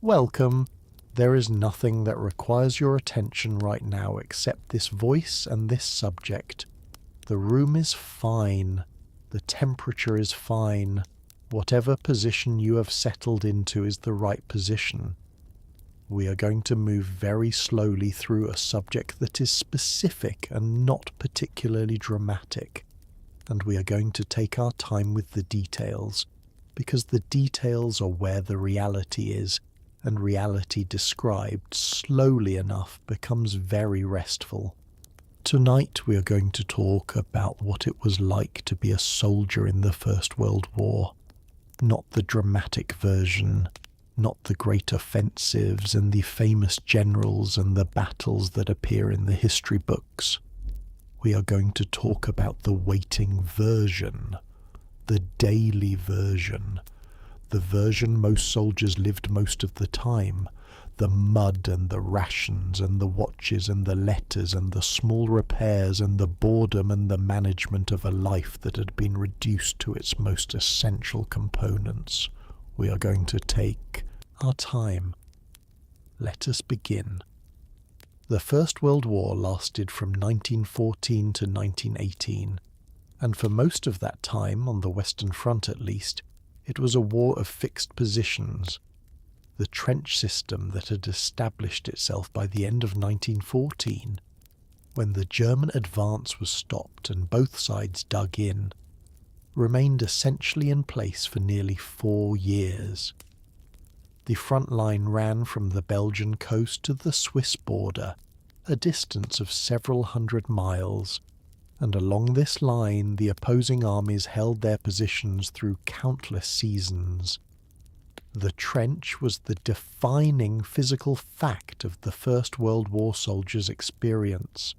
Welcome. There is nothing that requires your attention right now except this voice and this subject. The room is fine. The temperature is fine. Whatever position you have settled into is the right position. We are going to move very slowly through a subject that is specific and not particularly dramatic. And we are going to take our time with the details, because the details are where the reality is, and reality described slowly enough becomes very restful. Tonight we are going to talk about what it was like to be a soldier in the First World War. Not the dramatic version, not the great offensives and the famous generals and the battles that appear in the history books. We are going to talk about the waiting version, the daily version, the version most soldiers lived most of the time, the mud and the rations and the watches and the letters and the small repairs and the boredom and the management of a life that had been reduced to its most essential components. We are going to take our time. Let us begin. The First World War lasted from 1914 to 1918, and for most of that time, on the Western Front at least, it was a war of fixed positions. The trench system that had established itself by the end of 1914, when the German advance was stopped and both sides dug in, remained essentially in place for nearly 4 years. The front line ran from the Belgian coast to the Swiss border, a distance of several hundred miles, and along this line the opposing armies held their positions through countless seasons. The trench was the defining physical fact of the First World War soldiers' experience.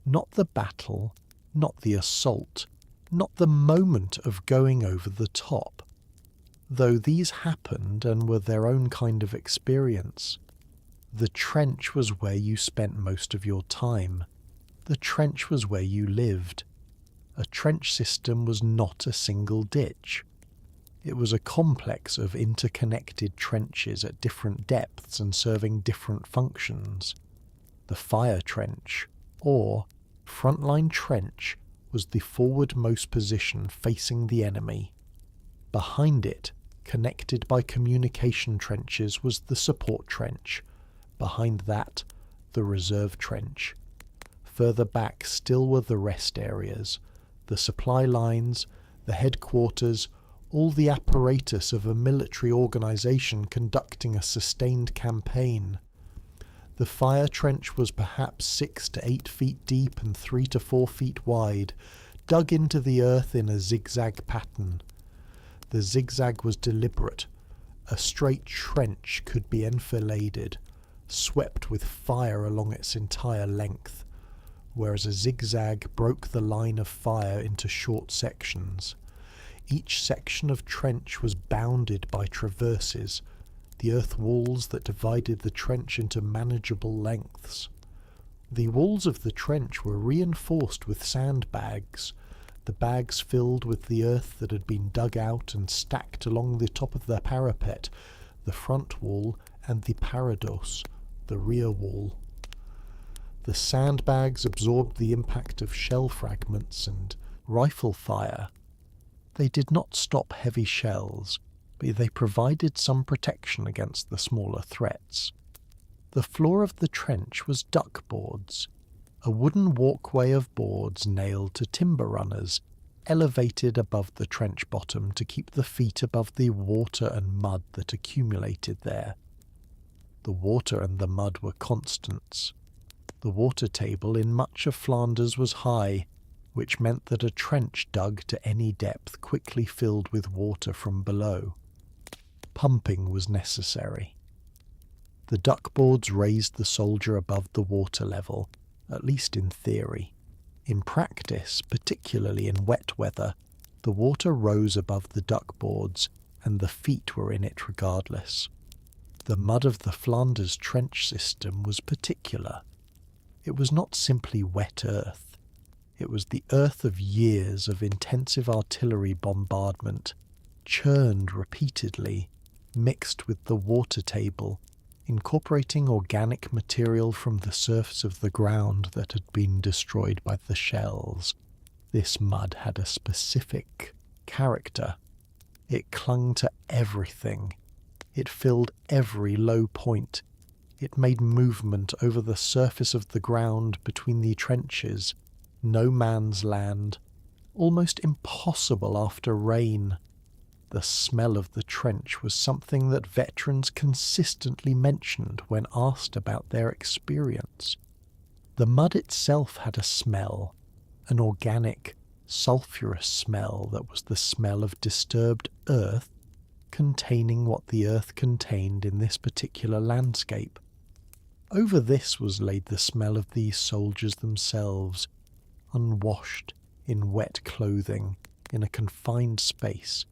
Not the battle, not the assault, not the moment of going over the top. Though these happened and were their own kind of experience, the trench was where you spent most of your time. The trench was where you lived. A trench system was not a single ditch. It was a complex of interconnected trenches at different depths and serving different functions. The fire trench, or frontline trench, was the forwardmost position facing the enemy. Behind it, connected by communication trenches, was the support trench. Behind that, the reserve trench. Further back still were the rest areas, the supply lines, the headquarters, all the apparatus of a military organization conducting a sustained campaign. The fire trench was perhaps 6 to 8 feet deep and 3 to 4 feet wide, dug into the earth in a zigzag pattern. The zigzag was deliberate. A straight trench could be enfiladed, swept with fire along its entire length, whereas a zigzag broke the line of fire into short sections. Each section of trench was bounded by traverses, the earth walls that divided the trench into manageable lengths. The walls of the trench were reinforced with sandbags, the bags filled with the earth that had been dug out and stacked along the top of the parapet, the front wall, and the parados, the rear wall. The sandbags absorbed the impact of shell fragments and rifle fire. They did not stop heavy shells, but they provided some protection against the smaller threats. The floor of the trench was duckboards, a wooden walkway of boards nailed to timber runners, elevated above the trench bottom to keep the feet above the water and mud that accumulated there. The water and the mud were constants. The water table in much of Flanders was high, which meant that a trench dug to any depth quickly filled with water from below. Pumping was necessary. The duckboards raised the soldier above the water level, at least in theory. In practice, particularly in wet weather, the water rose above the duckboards and the feet were in it regardless. The mud of the Flanders trench system was particular. It was not simply wet earth. It was the earth of years of intensive artillery bombardment, churned repeatedly, mixed with the water table, incorporating organic material from the surface of the ground that had been destroyed by the shells. This mud had a specific character. It clung to everything. It filled every low point. It made movement over the surface of the ground between the trenches, no man's land, almost impossible after rain. The smell of the trench was something that veterans consistently mentioned when asked about their experience. The mud itself had a smell, an organic, sulphurous smell that was the smell of disturbed earth containing what the earth contained in this particular landscape. Over this was laid the smell of these soldiers themselves, unwashed, in wet clothing, in a confined space,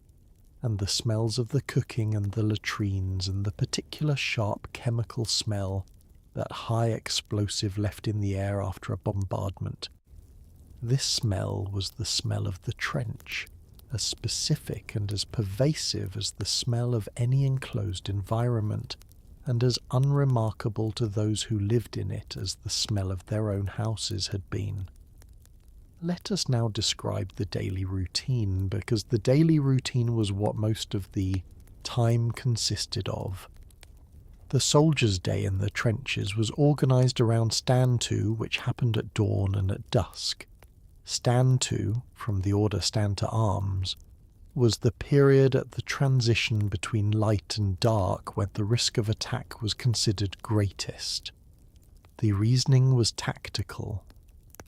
and the smells of the cooking and the latrines and the particular sharp chemical smell that high explosive left in the air after a bombardment. This smell was the smell of the trench, as specific and as pervasive as the smell of any enclosed environment, and as unremarkable to those who lived in it as the smell of their own houses had been. Let us now describe the daily routine, because the daily routine was what most of the time consisted of. The soldiers' day in the trenches was organised around Stand To, which happened at dawn and at dusk. Stand To, from the order Stand to Arms, was the period at the transition between light and dark when the risk of attack was considered greatest. The reasoning was tactical.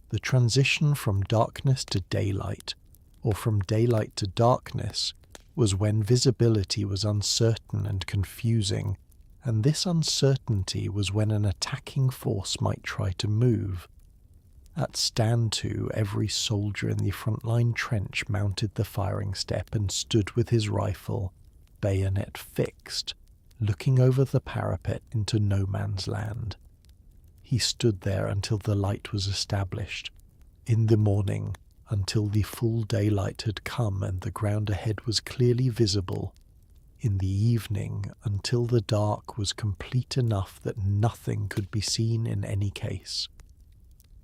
The transition from darkness to daylight, or from daylight to darkness, was when visibility was uncertain and confusing, and this uncertainty was when an attacking force might try to move. At Stand To, every soldier in the front-line trench mounted the firing step and stood with his rifle, bayonet fixed, looking over the parapet into no man's land. He stood there until the light was established. In the morning, until the full daylight had come and the ground ahead was clearly visible. In the evening, until the dark was complete enough that nothing could be seen in any case.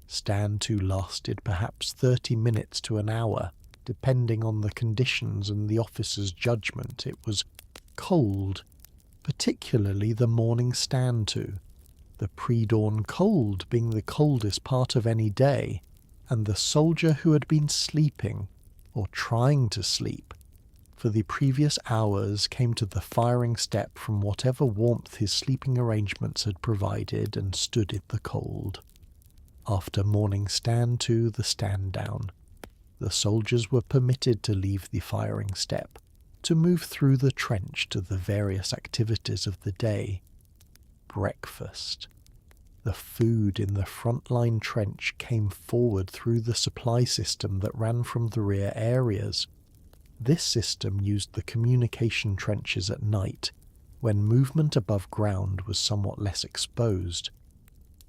Stand To lasted perhaps 30 minutes to an hour, depending on the conditions and the officer's judgment. It was cold, particularly the morning Stand To, the pre-dawn cold being the coldest part of any day, and the soldier who had been sleeping, or trying to sleep, for the previous hours came to the firing step from whatever warmth his sleeping arrangements had provided and stood in the cold. After morning Stand To the stand down, the soldiers were permitted to leave the firing step, to move through the trench to the various activities of the day. Breakfast. The food in the front-line trench came forward through the supply system that ran from the rear areas. This system used the communication trenches at night, when movement above ground was somewhat less exposed.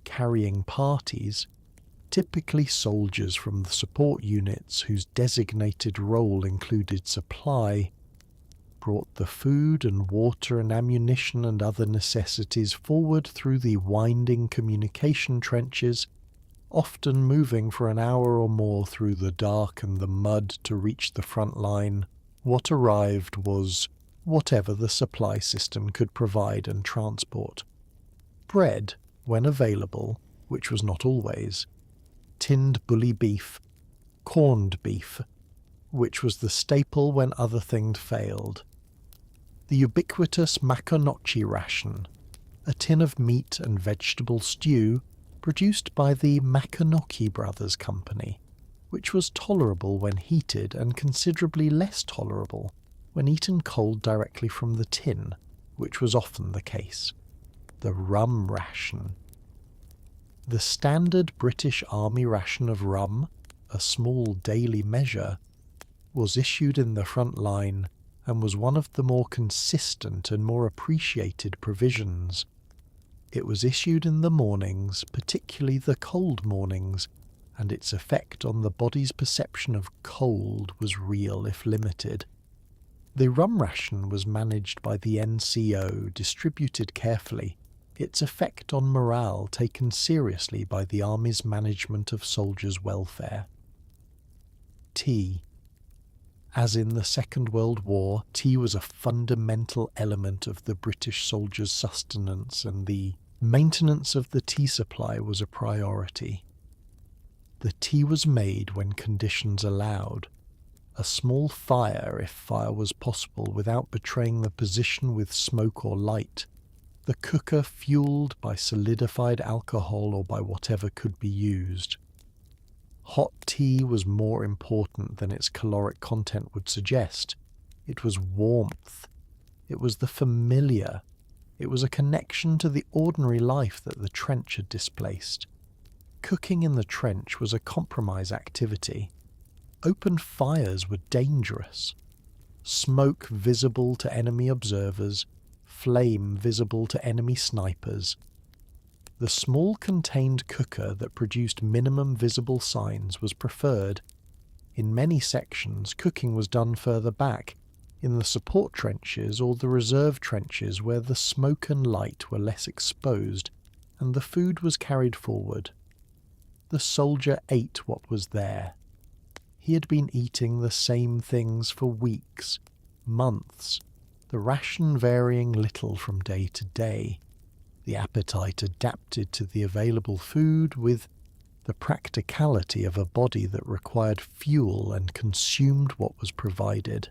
Carrying parties, typically soldiers from the support units whose designated role included supply, brought the food and water and ammunition and other necessities forward through the winding communication trenches, often moving for an hour or more through the dark and the mud to reach the front line. What arrived was whatever the supply system could provide and transport. Bread, when available, which was not always, tinned bully beef, corned beef, which was the staple when other things failed. The ubiquitous Maconochi ration, a tin of meat and vegetable stew produced by the Maconochi Brothers Company, which was tolerable when heated and considerably less tolerable when eaten cold directly from the tin, which was often the case. The rum ration. The standard British Army ration of rum, a small daily measure, was issued in the front line and was one of the more consistent and more appreciated provisions. It was issued in the mornings, particularly the cold mornings, and its effect on the body's perception of cold was real if limited. The rum ration was managed by the NCO, distributed carefully, its effect on morale taken seriously by the Army's management of soldiers' welfare. Tea. As in the Second World War, tea was a fundamental element of the British soldiers' sustenance, and the maintenance of the tea supply was a priority. The tea was made when conditions allowed. A small fire, if fire was possible, without betraying the position with smoke or light. The cooker fueled by solidified alcohol or by whatever could be used. Hot tea was more important than its caloric content would suggest. It was warmth. It was the familiar. It was a connection to the ordinary life that the trench had displaced. Cooking in the trench was a compromise activity. Open fires were dangerous. Smoke visible to enemy observers, flame visible to enemy snipers. The small contained cooker that produced minimum visible signs was preferred. In many sections, cooking was done further back, in the support trenches or the reserve trenches where the smoke and light were less exposed, and the food was carried forward. The soldier ate what was there. He had been eating the same things for weeks, months, the ration varying little from day to day. The appetite adapted to the available food with the practicality of a body that required fuel and consumed what was provided.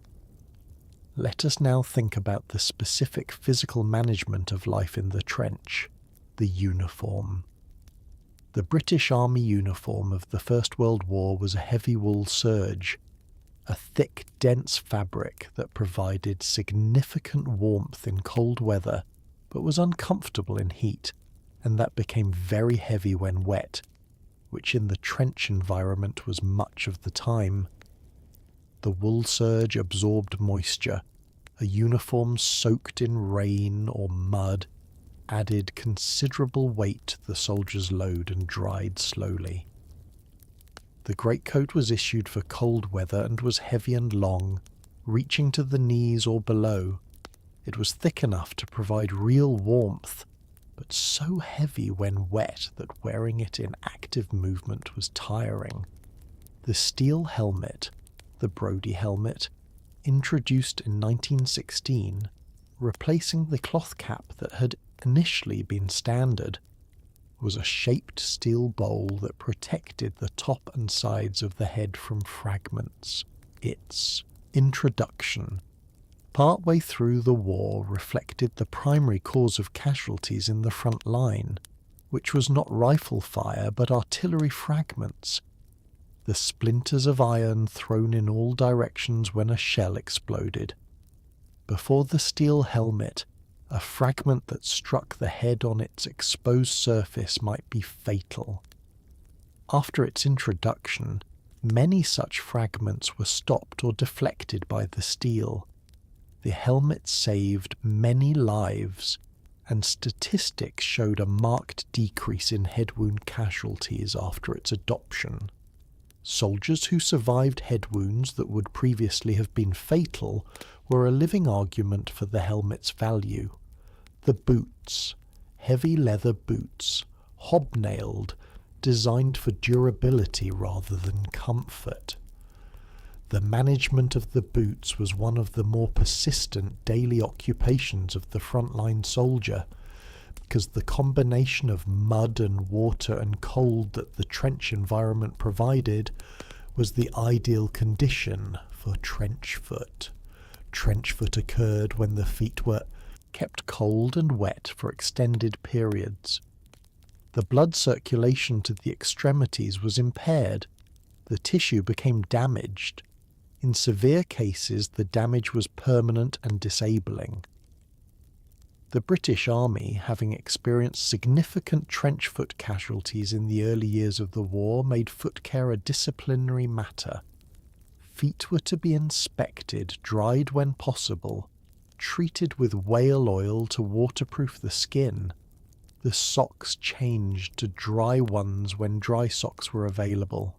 Let us now think about the specific physical management of life in the trench, the uniform. The British Army uniform of the First World War was a heavy wool serge, a thick, dense fabric that provided significant warmth in cold weather but was uncomfortable in heat, and that became very heavy when wet, which in the trench environment was much of the time. The wool serge absorbed moisture. A uniform soaked in rain or mud added considerable weight to the soldier's load and dried slowly. The greatcoat was issued for cold weather and was heavy and long, reaching to the knees or below. It was thick enough to provide real warmth, but so heavy when wet that wearing it in active movement was tiring. The steel helmet, the Brodie helmet, introduced in 1916, replacing the cloth cap that had initially been standard, was a shaped steel bowl that protected the top and sides of the head from fragments. Its introduction, partway through the war, reflected the primary cause of casualties in the front line, which was not rifle fire but artillery fragments, the splinters of iron thrown in all directions when a shell exploded. Before the steel helmet, a fragment that struck the head on its exposed surface might be fatal. After its introduction, many such fragments were stopped or deflected by the steel. The helmet saved many lives, and statistics showed a marked decrease in head wound casualties after its adoption. Soldiers who survived head wounds that would previously have been fatal were a living argument for the helmet's value. The boots, heavy leather boots, hobnailed, designed for durability rather than comfort. The management of the boots was one of the more persistent daily occupations of the frontline soldier, because the combination of mud and water and cold that the trench environment provided was the ideal condition for trench foot. Trench foot occurred when the feet were kept cold and wet for extended periods. The blood circulation to the extremities was impaired. The tissue became damaged. In severe cases, the damage was permanent and disabling. The British Army, having experienced significant trench foot casualties in the early years of the war, made foot care a disciplinary matter. Feet were to be inspected, dried when possible, treated with whale oil to waterproof the skin. The socks changed to dry ones when dry socks were available.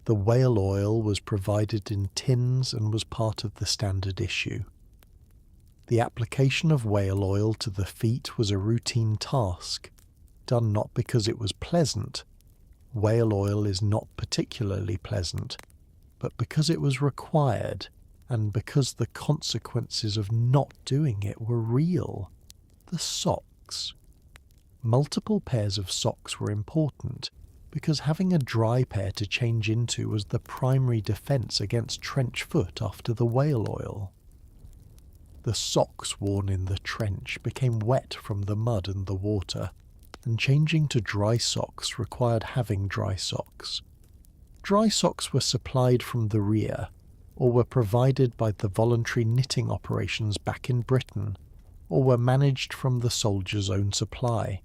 The whale oil was provided in tins and was part of the standard issue. The application of whale oil to the feet was a routine task, done not because it was pleasant. Whale oil is not particularly pleasant, but because it was required, and because the consequences of not doing it were real. The socks. Multiple pairs of socks were important, because having a dry pair to change into was the primary defence against trench foot after the whale oil. The socks worn in the trench became wet from the mud and the water, and changing to dry socks required having dry socks. Dry socks were supplied from the rear, or were provided by the voluntary knitting operations back in Britain, or were managed from the soldiers' own supply.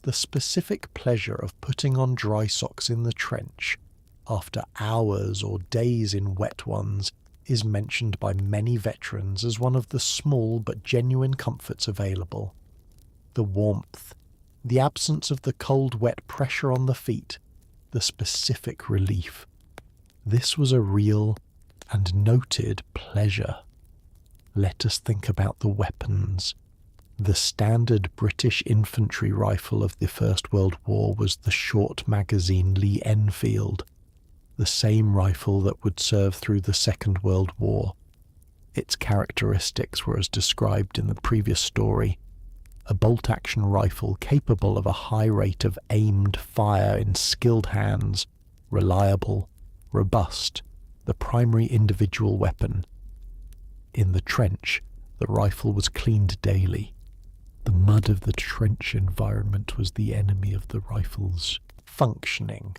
The specific pleasure of putting on dry socks in the trench, after hours or days in wet ones, is mentioned by many veterans as one of the small but genuine comforts available. The warmth, the absence of the cold wet pressure on the feet, the specific relief. This was a real and noted pleasure. Let us think about the weapons. The standard British infantry rifle of the First World War was the short magazine Lee Enfield, the same rifle that would serve through the Second World War. Its characteristics were as described in the previous story: a bolt-action rifle capable of a high rate of aimed fire in skilled hands, reliable, robust, the primary individual weapon. In the trench, the rifle was cleaned daily. The mud of the trench environment was the enemy of the rifle's functioning.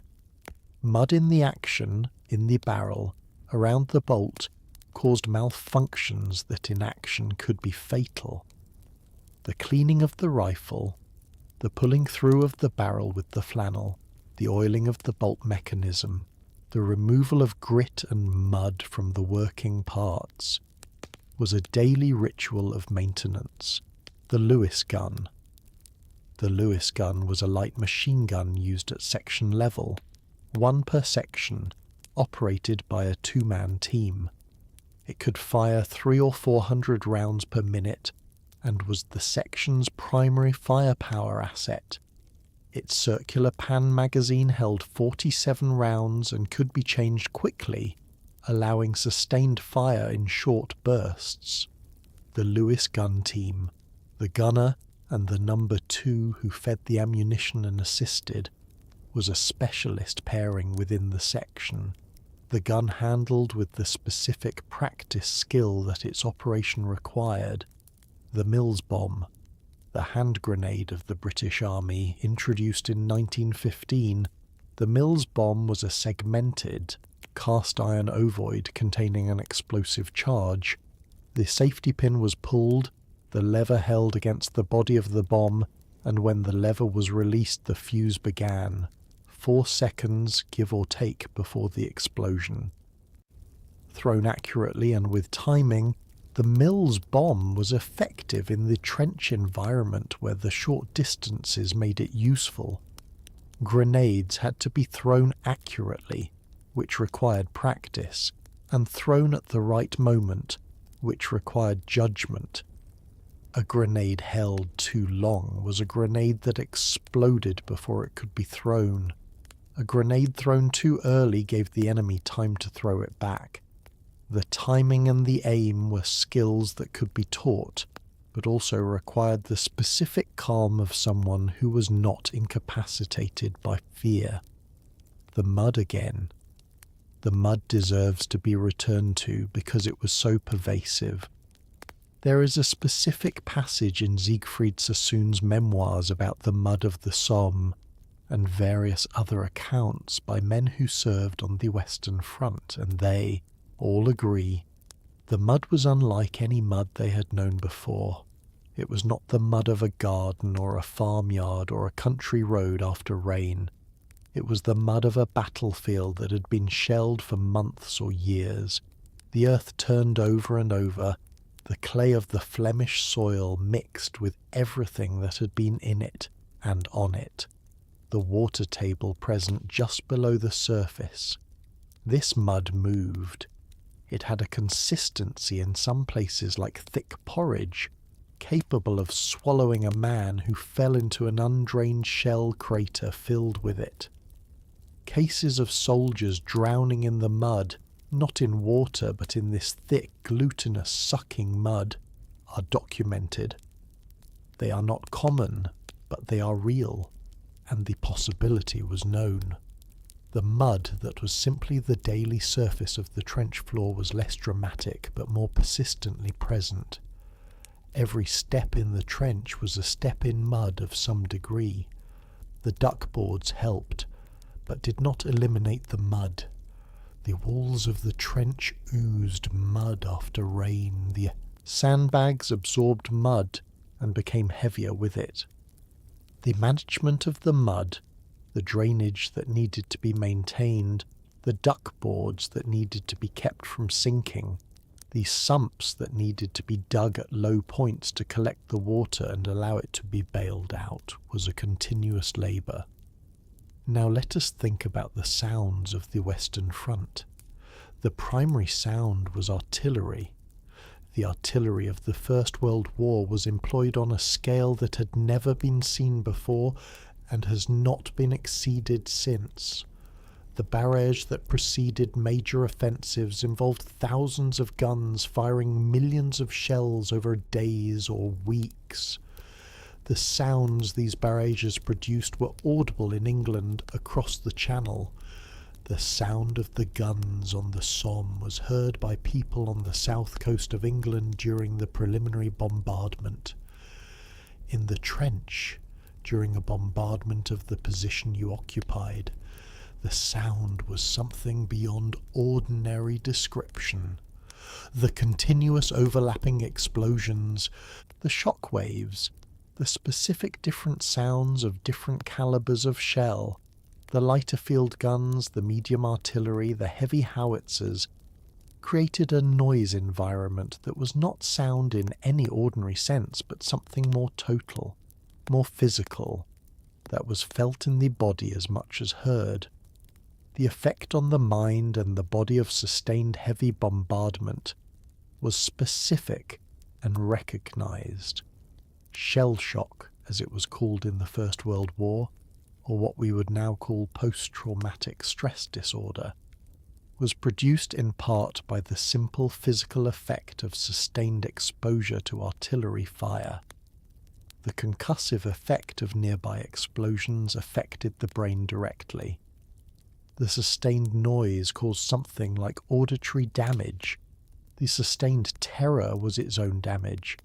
Mud in the action, in the barrel, around the bolt, caused malfunctions that in action could be fatal. The cleaning of the rifle, the pulling through of the barrel with the flannel, the oiling of the bolt mechanism, the removal of grit and mud from the working parts, was a daily ritual of maintenance. The Lewis gun. The Lewis gun was a light machine gun used at section level, one per section, operated by a two-man team. It could fire 300 or 400 rounds per minute and was the section's primary firepower asset. Its circular pan magazine held 47 rounds and could be changed quickly, allowing sustained fire in short bursts. The Lewis gun team, the gunner and the number 2 who fed the ammunition and assisted, was a specialist pairing within the section. The gun handled with the specific practice skill that its operation required. The Mills bomb, the hand grenade of the British Army, introduced in 1915, the Mills bomb was a segmented, cast-iron ovoid containing an explosive charge. The safety pin was pulled, the lever held against the body of the bomb, and when the lever was released the fuse began, 4 seconds give or take before the explosion. Thrown accurately and with timing, the Mills bomb was effective in the trench environment where the short distances made it useful. Grenades had to be thrown accurately, which required practice, and thrown at the right moment, which required judgment. A grenade held too long was a grenade that exploded before it could be thrown. A grenade thrown too early gave the enemy time to throw it back. The timing and the aim were skills that could be taught, but also required the specific calm of someone who was not incapacitated by fear. The mud again. The mud deserves to be returned to because it was so pervasive. There is a specific passage in Siegfried Sassoon's memoirs about the mud of the Somme, and various other accounts by men who served on the Western Front, and they all agree the mud was unlike any mud they had known before. It was not the mud of a garden or a farmyard or a country road after rain. It was the mud of a battlefield that had been shelled for months or years. The earth turned over and over, the clay of the Flemish soil mixed with everything that had been in it and on it, the water table present just below the surface. This mud moved. It had a consistency in some places like thick porridge, capable of swallowing a man who fell into an undrained shell crater filled with it. Cases of soldiers drowning in the mud, not in water but in this thick, glutinous, sucking mud, are documented. They are not common, but they are real, and the possibility was known. The mud that was simply the daily surface of the trench floor was less dramatic, but more persistently present. Every step in the trench was a step in mud of some degree. The duckboards helped, but did not eliminate the mud. The walls of the trench oozed mud after rain. The sandbags absorbed mud and became heavier with it. The management of the mud, the drainage that needed to be maintained, the duckboards that needed to be kept from sinking, the sumps that needed to be dug at low points to collect the water and allow it to be bailed out, was a continuous labour. Now let us think about the sounds of the Western Front. The primary sound was artillery. The artillery of the First World War was employed on a scale that had never been seen before and has not been exceeded since. The barrage that preceded major offensives involved thousands of guns firing millions of shells over days or weeks. The sounds these barrages produced were audible in England across the Channel. The sound of the guns on the Somme was heard by people on the south coast of England during the preliminary bombardment. In the trench, during a bombardment of the position you occupied, the sound was something beyond ordinary description. The continuous overlapping explosions, the shock waves, the specific different sounds of different calibers of shell, the lighter field guns, the medium artillery, the heavy howitzers, created a noise environment that was not sound in any ordinary sense, but something more total, more physical, that was felt in the body as much as heard. The effect on the mind and the body of sustained heavy bombardment was specific and recognized. Shell shock, as it was called in the First World War, or what we would now call post-traumatic stress disorder, was produced in part by the simple physical effect of sustained exposure to artillery fire. The concussive effect of nearby explosions affected the brain directly. The sustained noise caused something like auditory damage. The sustained terror was its own damage.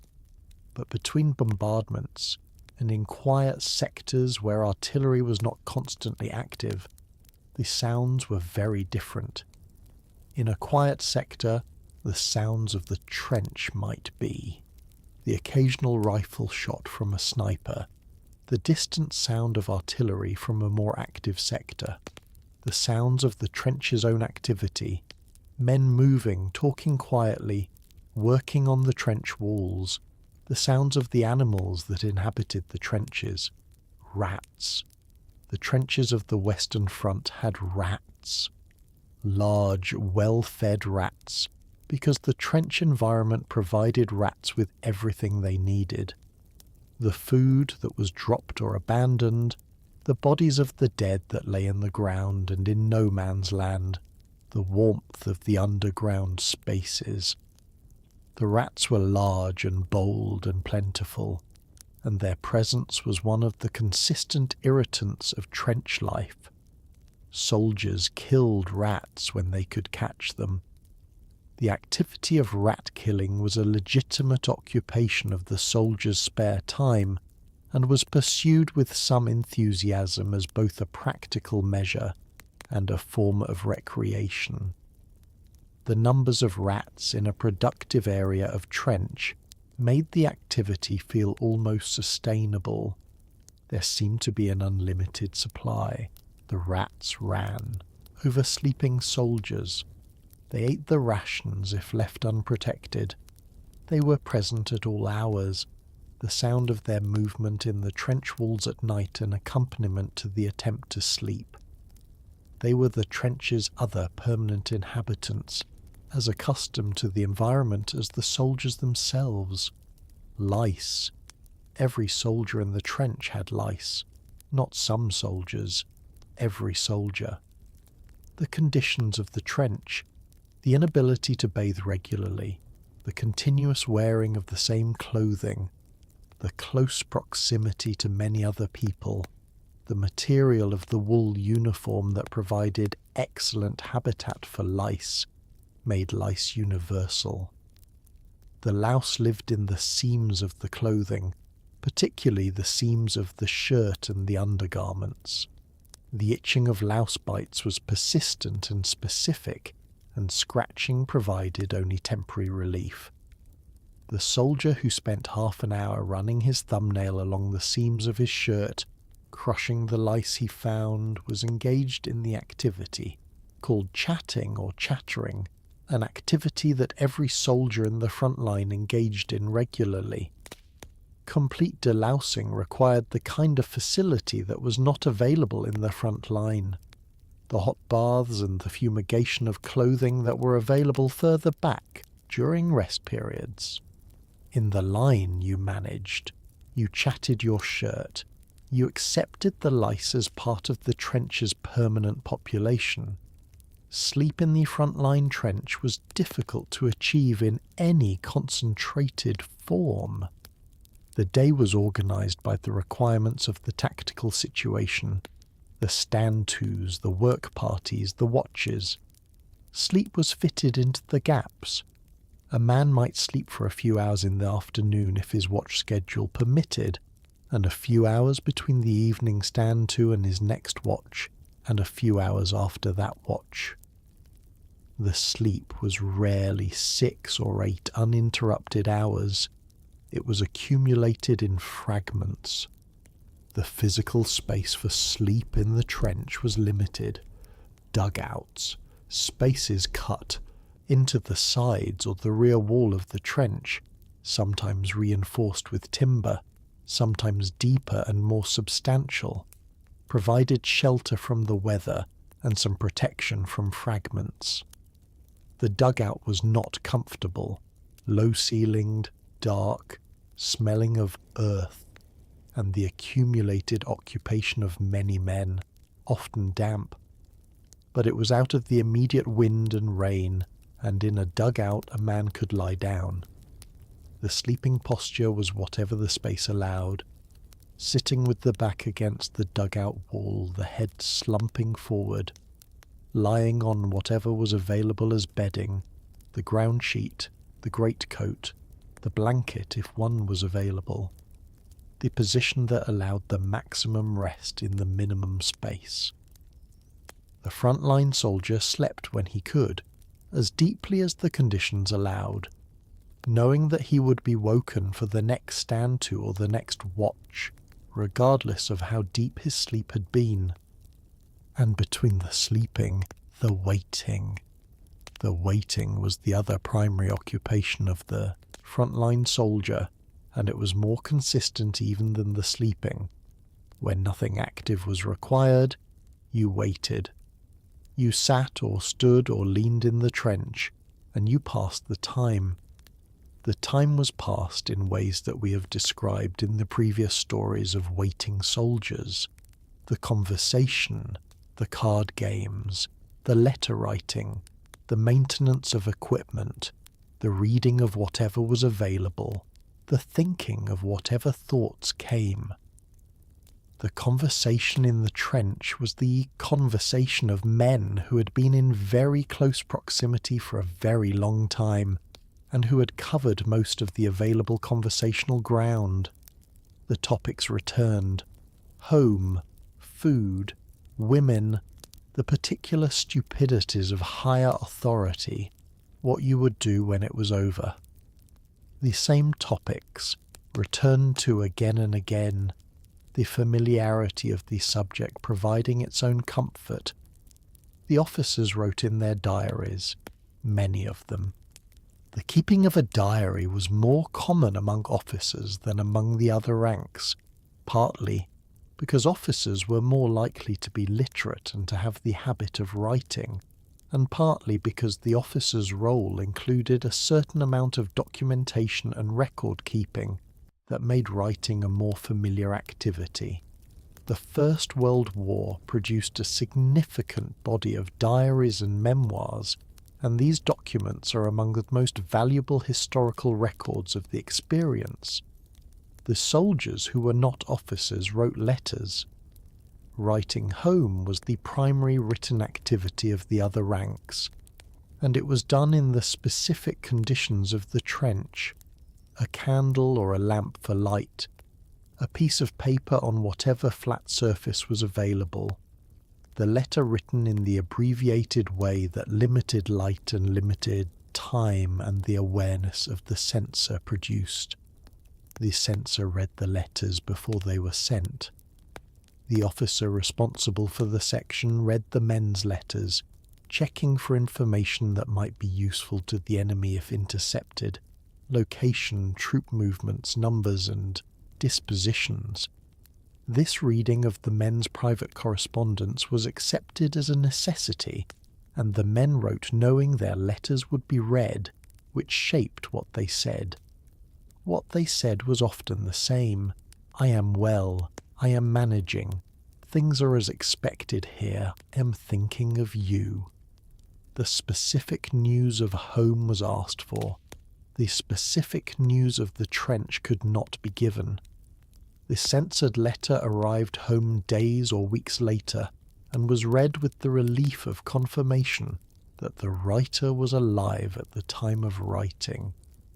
But between bombardments, and in quiet sectors where artillery was not constantly active, the sounds were very different. In a quiet sector, the sounds of the trench might be the occasional rifle shot from a sniper, the distant sound of artillery from a more active sector, the sounds of the trench's own activity, men moving, talking quietly, working on the trench walls, the sounds of the animals that inhabited the trenches. Rats. The trenches of the Western Front had rats. Large, well-fed rats, because the trench environment provided rats with everything they needed. The food that was dropped or abandoned, the bodies of the dead that lay in the ground and in no man's land, the warmth of the underground spaces. The rats were large and bold and plentiful, and their presence was one of the consistent irritants of trench life. Soldiers killed rats when they could catch them. The activity of rat killing was a legitimate occupation of the soldiers' spare time, and was pursued with some enthusiasm as both a practical measure and a form of recreation. The numbers of rats in a productive area of trench made the activity feel almost sustainable. There seemed to be an unlimited supply. The rats ran over sleeping soldiers. They ate the rations if left unprotected. They were present at all hours, the sound of their movement in the trench walls at night an accompaniment to the attempt to sleep. They were the trench's other permanent inhabitants, as accustomed to the environment as the soldiers themselves. Lice. Every soldier in the trench had lice. Not some soldiers. Every soldier. The conditions of the trench, the inability to bathe regularly, the continuous wearing of the same clothing, the close proximity to many other people, the material of the wool uniform that provided excellent habitat for lice, made lice universal. The louse lived in the seams of the clothing, particularly the seams of the shirt and the undergarments. The itching of louse bites was persistent and specific, and scratching provided only temporary relief. The soldier who spent half an hour running his thumbnail along the seams of his shirt, crushing the lice he found, was engaged in the activity, called chatting or chattering, an activity that every soldier in the front line engaged in regularly. Complete delousing required the kind of facility that was not available in the front line. The hot baths and the fumigation of clothing that were available further back during rest periods. In the line you managed, you chatted your shirt, you accepted the lice as part of the trench's permanent population. Sleep in the front-line trench was difficult to achieve in any concentrated form. The day was organised by the requirements of the tactical situation, the stand-tos, the work parties, the watches. Sleep was fitted into the gaps. A man might sleep for a few hours in the afternoon if his watch schedule permitted, and a few hours between the evening stand-to and his next watch, and a few hours after that watch. The sleep was rarely 6 or 8 uninterrupted hours. It was accumulated in fragments. The physical space for sleep in the trench was limited. Dugouts, spaces cut into the sides or the rear wall of the trench, sometimes reinforced with timber, sometimes deeper and more substantial, provided shelter from the weather and some protection from fragments. The dugout was not comfortable, low-ceilinged, dark, smelling of earth, and the accumulated occupation of many men, often damp. But it was out of the immediate wind and rain, and in a dugout a man could lie down. The sleeping posture was whatever the space allowed, sitting with the back against the dugout wall, the head slumping forward, lying on whatever was available as bedding, the ground sheet, the greatcoat, the blanket if one was available, the position that allowed the maximum rest in the minimum space. The front-line soldier slept when he could, as deeply as the conditions allowed, knowing that he would be woken for the next stand-to or the next watch, regardless of how deep his sleep had been. And between the sleeping, the waiting. The waiting was the other primary occupation of the front-line soldier, and it was more consistent even than the sleeping. When nothing active was required, you waited. You sat or stood or leaned in the trench, and you passed the time. The time was passed in ways that we have described in the previous stories of waiting soldiers. The conversation, the card games, the letter writing, the maintenance of equipment, the reading of whatever was available, the thinking of whatever thoughts came. The conversation in the trench was the conversation of men who had been in very close proximity for a very long time, and who had covered most of the available conversational ground. The topics returned: home, food, women, the particular stupidities of higher authority, what you would do when it was over. The same topics, returned to again and again, the familiarity of the subject providing its own comfort. The officers wrote in their diaries, many of them. The keeping of a diary was more common among officers than among the other ranks, partly because officers were more likely to be literate and to have the habit of writing, and partly because the officer's role included a certain amount of documentation and record keeping that made writing a more familiar activity. The First World War produced a significant body of diaries and memoirs, and these documents are among the most valuable historical records of the experience. The soldiers who were not officers wrote letters. Writing home was the primary written activity of the other ranks, and it was done in the specific conditions of the trench: a candle or a lamp for light, a piece of paper on whatever flat surface was available, the letter written in the abbreviated way that limited light and limited time and the awareness of the censor produced. The censor read the letters before they were sent. The officer responsible for the section read the men's letters, checking for information that might be useful to the enemy if intercepted: location, troop movements, numbers, and dispositions. This reading of the men's private correspondence was accepted as a necessity, and the men wrote knowing their letters would be read, which shaped what they said. What they said was often the same: "I am well, I am managing, things are as expected here, am thinking of you." The specific news of home was asked for. The specific news of the trench could not be given. The censored letter arrived home days or weeks later, and was read with the relief of confirmation that the writer was alive at the time of writing,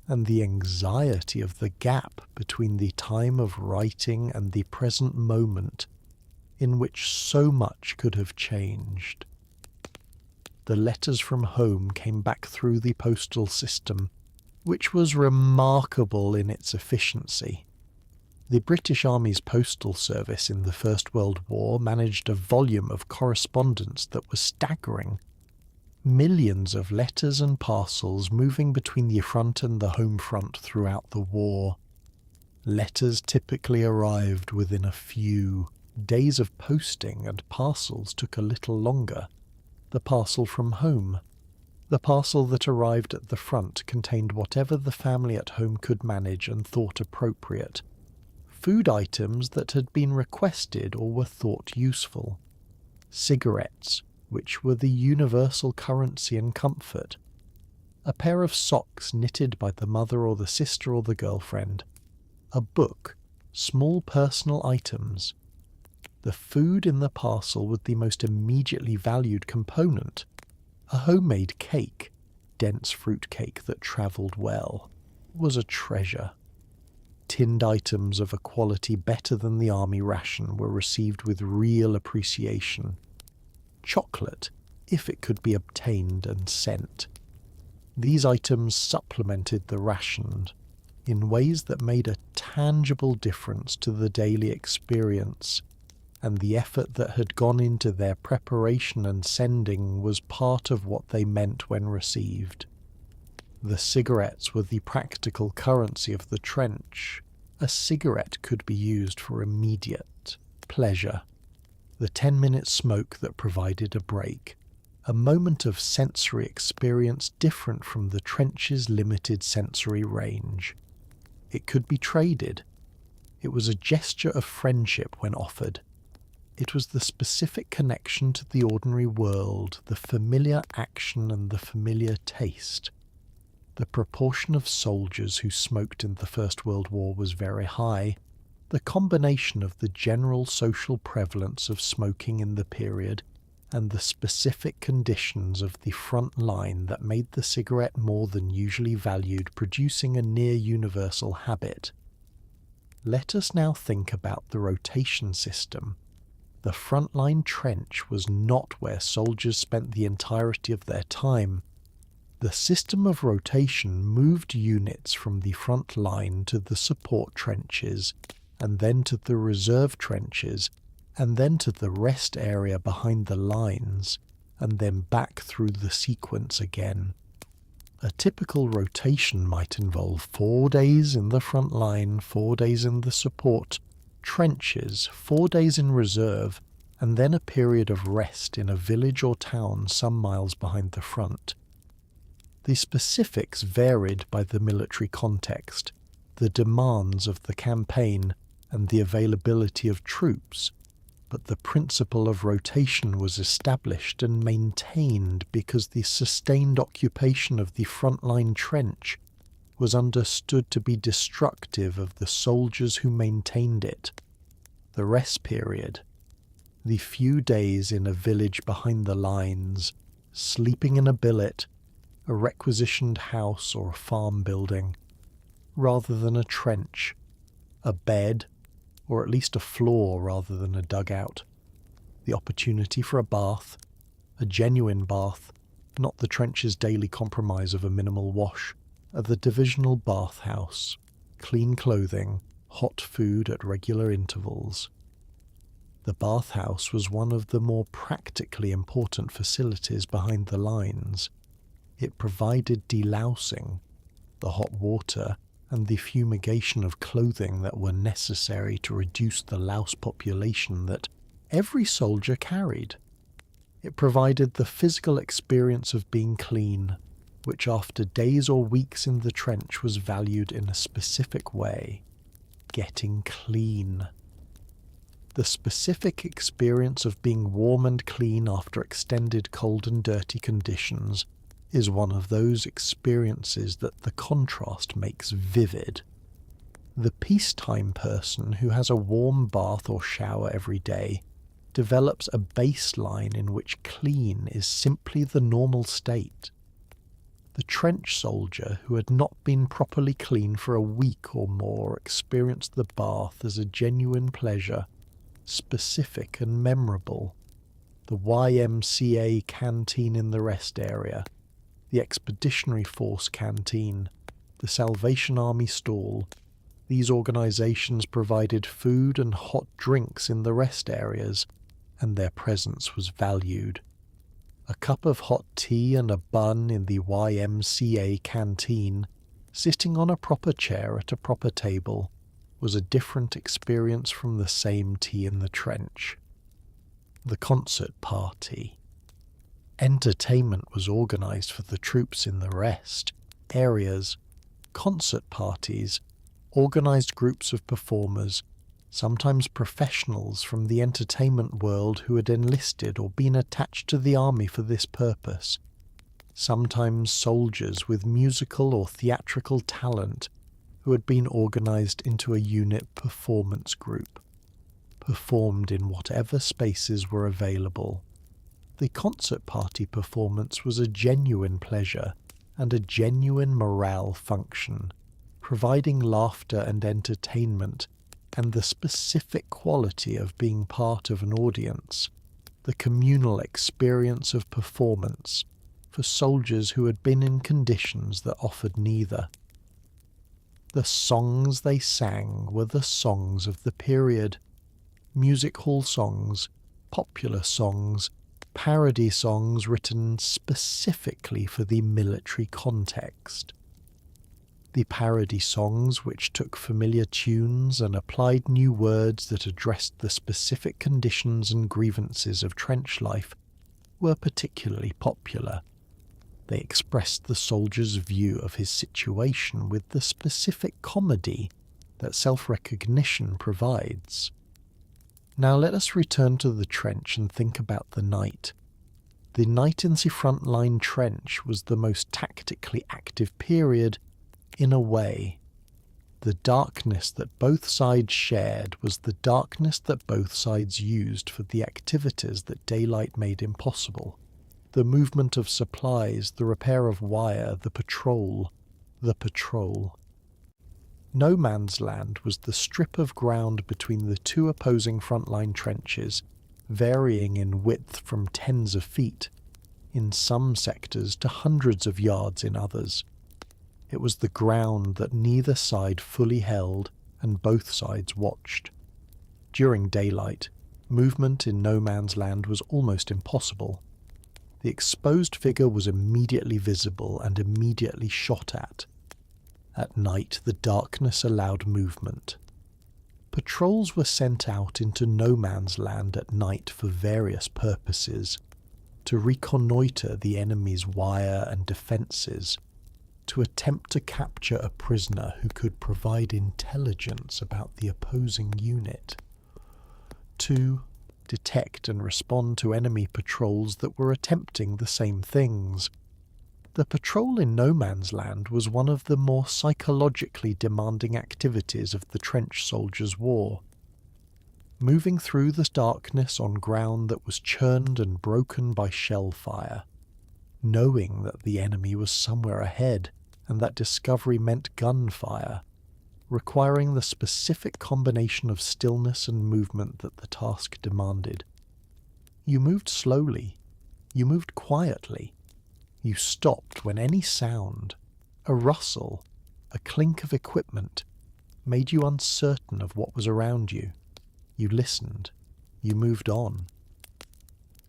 and the anxiety of the gap between the time of writing and the present moment, in which so much could have changed. The letters from home came back through the postal system, which was remarkable in its efficiency. The British Army's postal service in the First World War managed a volume of correspondence that was staggering. Millions of letters and parcels moving between the front and the home front throughout the war. Letters typically arrived within a few days of posting, and parcels took a little longer. The parcel from home. The parcel that arrived at the front contained whatever the family at home could manage and thought appropriate. Food items that had been requested or were thought useful. Cigarettes, which were the universal currency and comfort. A pair of socks knitted by the mother or the sister or the girlfriend. A book, small personal items. The food in the parcel with the most immediately valued component: a homemade cake, dense fruit cake that travelled well, was a treasure. Tinned items of a quality better than the army ration were received with real appreciation. Chocolate, if it could be obtained and sent. These items supplemented the ration in ways that made a tangible difference to the daily experience, and the effort that had gone into their preparation and sending was part of what they meant when received. The cigarettes were the practical currency of the trench. A cigarette could be used for immediate pleasure. The 10-minute smoke that provided a break. A moment of sensory experience different from the trench's limited sensory range. It could be traded. It was a gesture of friendship when offered. It was the specific connection to the ordinary world, the familiar action and the familiar taste. The proportion of soldiers who smoked in the First World War was very high. The combination of the general social prevalence of smoking in the period and the specific conditions of the front line that made the cigarette more than usually valued, producing a near universal habit. Let us now think about the rotation system. The frontline trench was not where soldiers spent the entirety of their time. The system of rotation moved units from the front line to the support trenches, and then to the reserve trenches, and then to the rest area behind the lines, and then back through the sequence again. A typical rotation might involve 4 days in the front line, 4 days in the support, trenches, 4 days in reserve, and then a period of rest in a village or town some miles behind the front. The specifics varied by the military context, the demands of the campaign, and the availability of troops, but the principle of rotation was established and maintained because the sustained occupation of the frontline trench was understood to be destructive of the soldiers who maintained it. The rest period, the few days in a village behind the lines, sleeping in a billet, a requisitioned house or a farm building, rather than a trench, a bed, or at least a floor rather than a dugout, the opportunity for a bath, a genuine bath, not the trench's daily compromise of a minimal wash, the divisional bathhouse, clean clothing, hot food at regular intervals. The bathhouse was one of the more practically important facilities behind the lines. It provided delousing, the hot water, and the fumigation of clothing that were necessary to reduce the louse population that every soldier carried. It provided the physical experience of being clean, which after days or weeks in the trench was valued in a specific way: getting clean. The specific experience of being warm and clean after extended cold and dirty conditions is one of those experiences that the contrast makes vivid. The peacetime person who has a warm bath or shower every day develops a baseline in which clean is simply the normal state. The trench soldier who had not been properly clean for a week or more experienced the bath as a genuine pleasure, specific and memorable. The YMCA canteen in the rest area, the Expeditionary Force canteen, the Salvation Army stall, these organizations provided food and hot drinks in the rest areas, and their presence was valued. A cup of hot tea and a bun in the YMCA canteen, sitting on a proper chair at a proper table, was a different experience from the same tea in the trench. The concert party. Entertainment was organized for the troops in the rest areas. Concert parties, organized groups of performers, sometimes professionals from the entertainment world who had enlisted or been attached to the army for this purpose, sometimes soldiers with musical or theatrical talent who had been organized into a unit performance group, performed in whatever spaces were available. The concert party performance was a genuine pleasure and a genuine morale function, providing laughter and entertainment and the specific quality of being part of an audience, the communal experience of performance for soldiers who had been in conditions that offered neither. The songs they sang were the songs of the period, music hall songs, popular songs, parody songs written specifically for the military context. The parody songs, which took familiar tunes and applied new words that addressed the specific conditions and grievances of trench life, were particularly popular. They expressed the soldier's view of his situation with the specific comedy that self-recognition provides. Now let us return to the trench and think about the night. The night in the front-line trench was the most tactically active period, in a way. The darkness that both sides shared was the darkness that both sides used for the activities that daylight made impossible. The movement of supplies, the repair of wire, the patrol. No Man's Land was the strip of ground between the two opposing frontline trenches, varying in width from tens of feet, in some sectors to hundreds of yards in others. It was the ground that neither side fully held and both sides watched. During daylight, movement in No Man's Land was almost impossible. The exposed figure was immediately visible and immediately shot at. At night, the darkness allowed movement. Patrols were sent out into no man's land at night for various purposes: to reconnoitre the enemy's wire and defences, to attempt to capture a prisoner who could provide intelligence about the opposing unit, to detect and respond to enemy patrols that were attempting the same things. The patrol in no man's land was one of the more psychologically demanding activities of the trench soldiers' war. Moving through the darkness on ground that was churned and broken by shell fire, knowing that the enemy was somewhere ahead and that discovery meant gunfire, requiring the specific combination of stillness and movement that the task demanded. You moved slowly, you moved quietly, you stopped when any sound, a rustle, a clink of equipment, made you uncertain of what was around you. You listened, you moved on.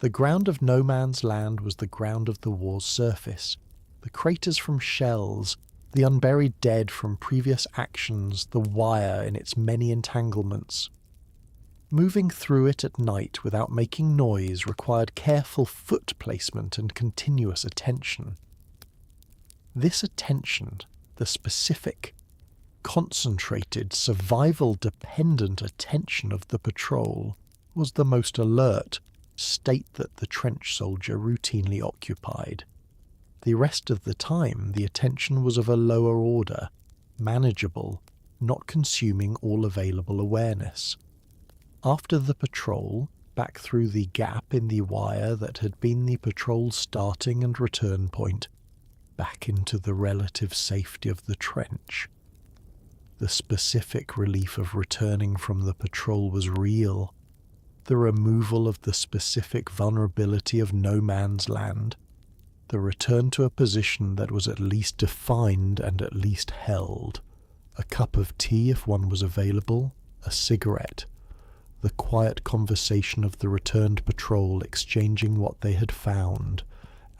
The ground of no man's land was the ground of the war's surface, the craters from shells, the unburied dead from previous actions, the wire in its many entanglements. Moving through it at night without making noise required careful foot placement and continuous attention. This attention, the specific, concentrated, survival-dependent attention of the patrol, was the most alert state that the trench soldier routinely occupied. The rest of the time, the attention was of a lower order, manageable, not consuming all available awareness. After the patrol, back through the gap in the wire that had been the patrol's starting and return point, back into the relative safety of the trench. The specific relief of returning from the patrol was real. The removal of the specific vulnerability of no man's land, the return to a position that was at least defined and at least held, a cup of tea if one was available, a cigarette, the quiet conversation of the returned patrol exchanging what they had found,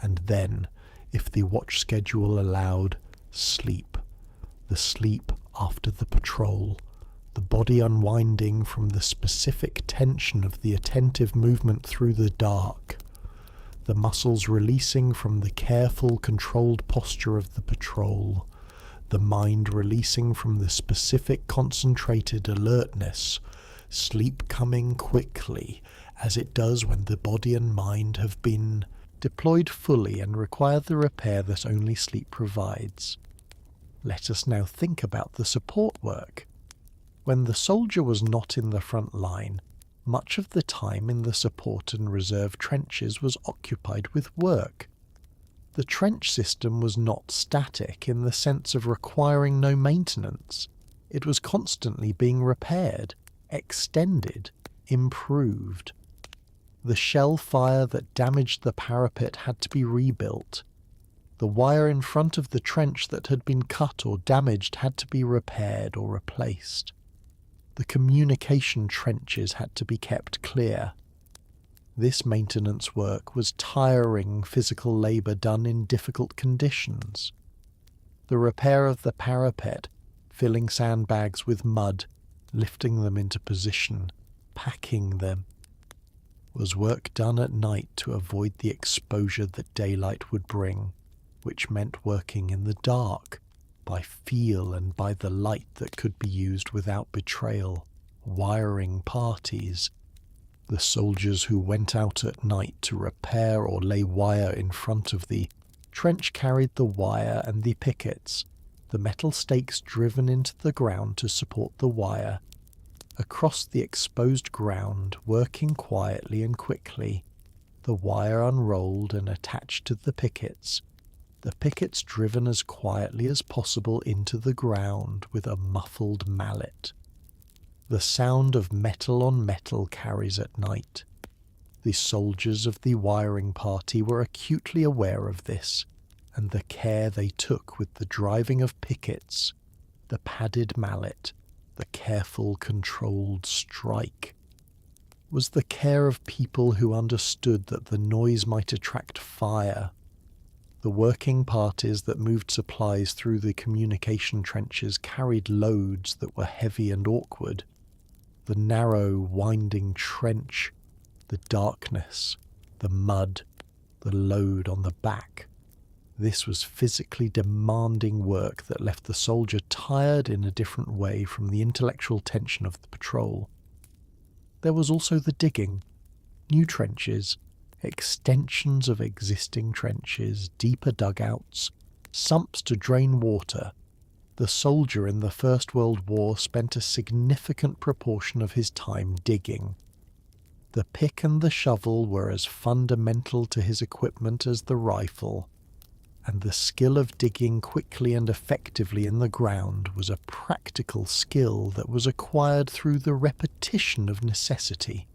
and then, if the watch schedule allowed, sleep, the sleep after the patrol, the body unwinding from the specific tension of the attentive movement through the dark, the muscles releasing from the careful, controlled posture of the patrol, the mind releasing from the specific, concentrated alertness, sleep coming quickly, as it does when the body and mind have been deployed fully and require the repair that only sleep provides. Let us now think about the support work. When the soldier was not in the front line, much of the time in the support and reserve trenches was occupied with work. The trench system was not static in the sense of requiring no maintenance. It was constantly being repaired, extended, improved. The shell fire that damaged the parapet had to be rebuilt. The wire in front of the trench that had been cut or damaged had to be repaired or replaced. The communication trenches had to be kept clear. This maintenance work was tiring physical labour done in difficult conditions. The repair of the parapet, filling sandbags with mud, lifting them into position, packing them, was work done at night to avoid the exposure that daylight would bring, which meant working in the dark, by feel and by the light that could be used without betrayal, wiring parties. The soldiers who went out at night to repair or lay wire in front of the trench carried the wire and the pickets, the metal stakes driven into the ground to support the wire, across the exposed ground, working quietly and quickly, the wire unrolled and attached to the pickets driven as quietly as possible into the ground with a muffled mallet. The sound of metal on metal carries at night. The soldiers of the wiring party were acutely aware of this, and the care they took with the driving of pickets, the padded mallet, the careful, controlled strike, was the care of people who understood that the noise might attract fire. The working parties that moved supplies through the communication trenches carried loads that were heavy and awkward. The narrow, winding trench, the darkness, the mud, the load on the back. This was physically demanding work that left the soldier tired in a different way from the intellectual tension of the patrol. There was also the digging, new trenches, extensions of existing trenches, deeper dugouts, sumps to drain water. The soldier in the First World War spent a significant proportion of his time digging. The pick and the shovel were as fundamental to his equipment as the rifle, and the skill of digging quickly and effectively in the ground was a practical skill that was acquired through the repetition of necessity.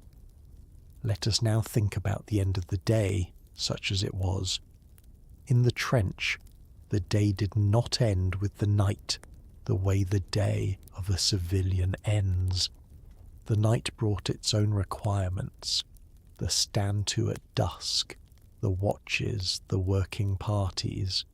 Let us now think about the end of the day, such as it was. In the trench, the day did not end with the night, the way the day of a civilian ends. The night brought its own requirements, the stand-to at dusk, the watches, the working parties.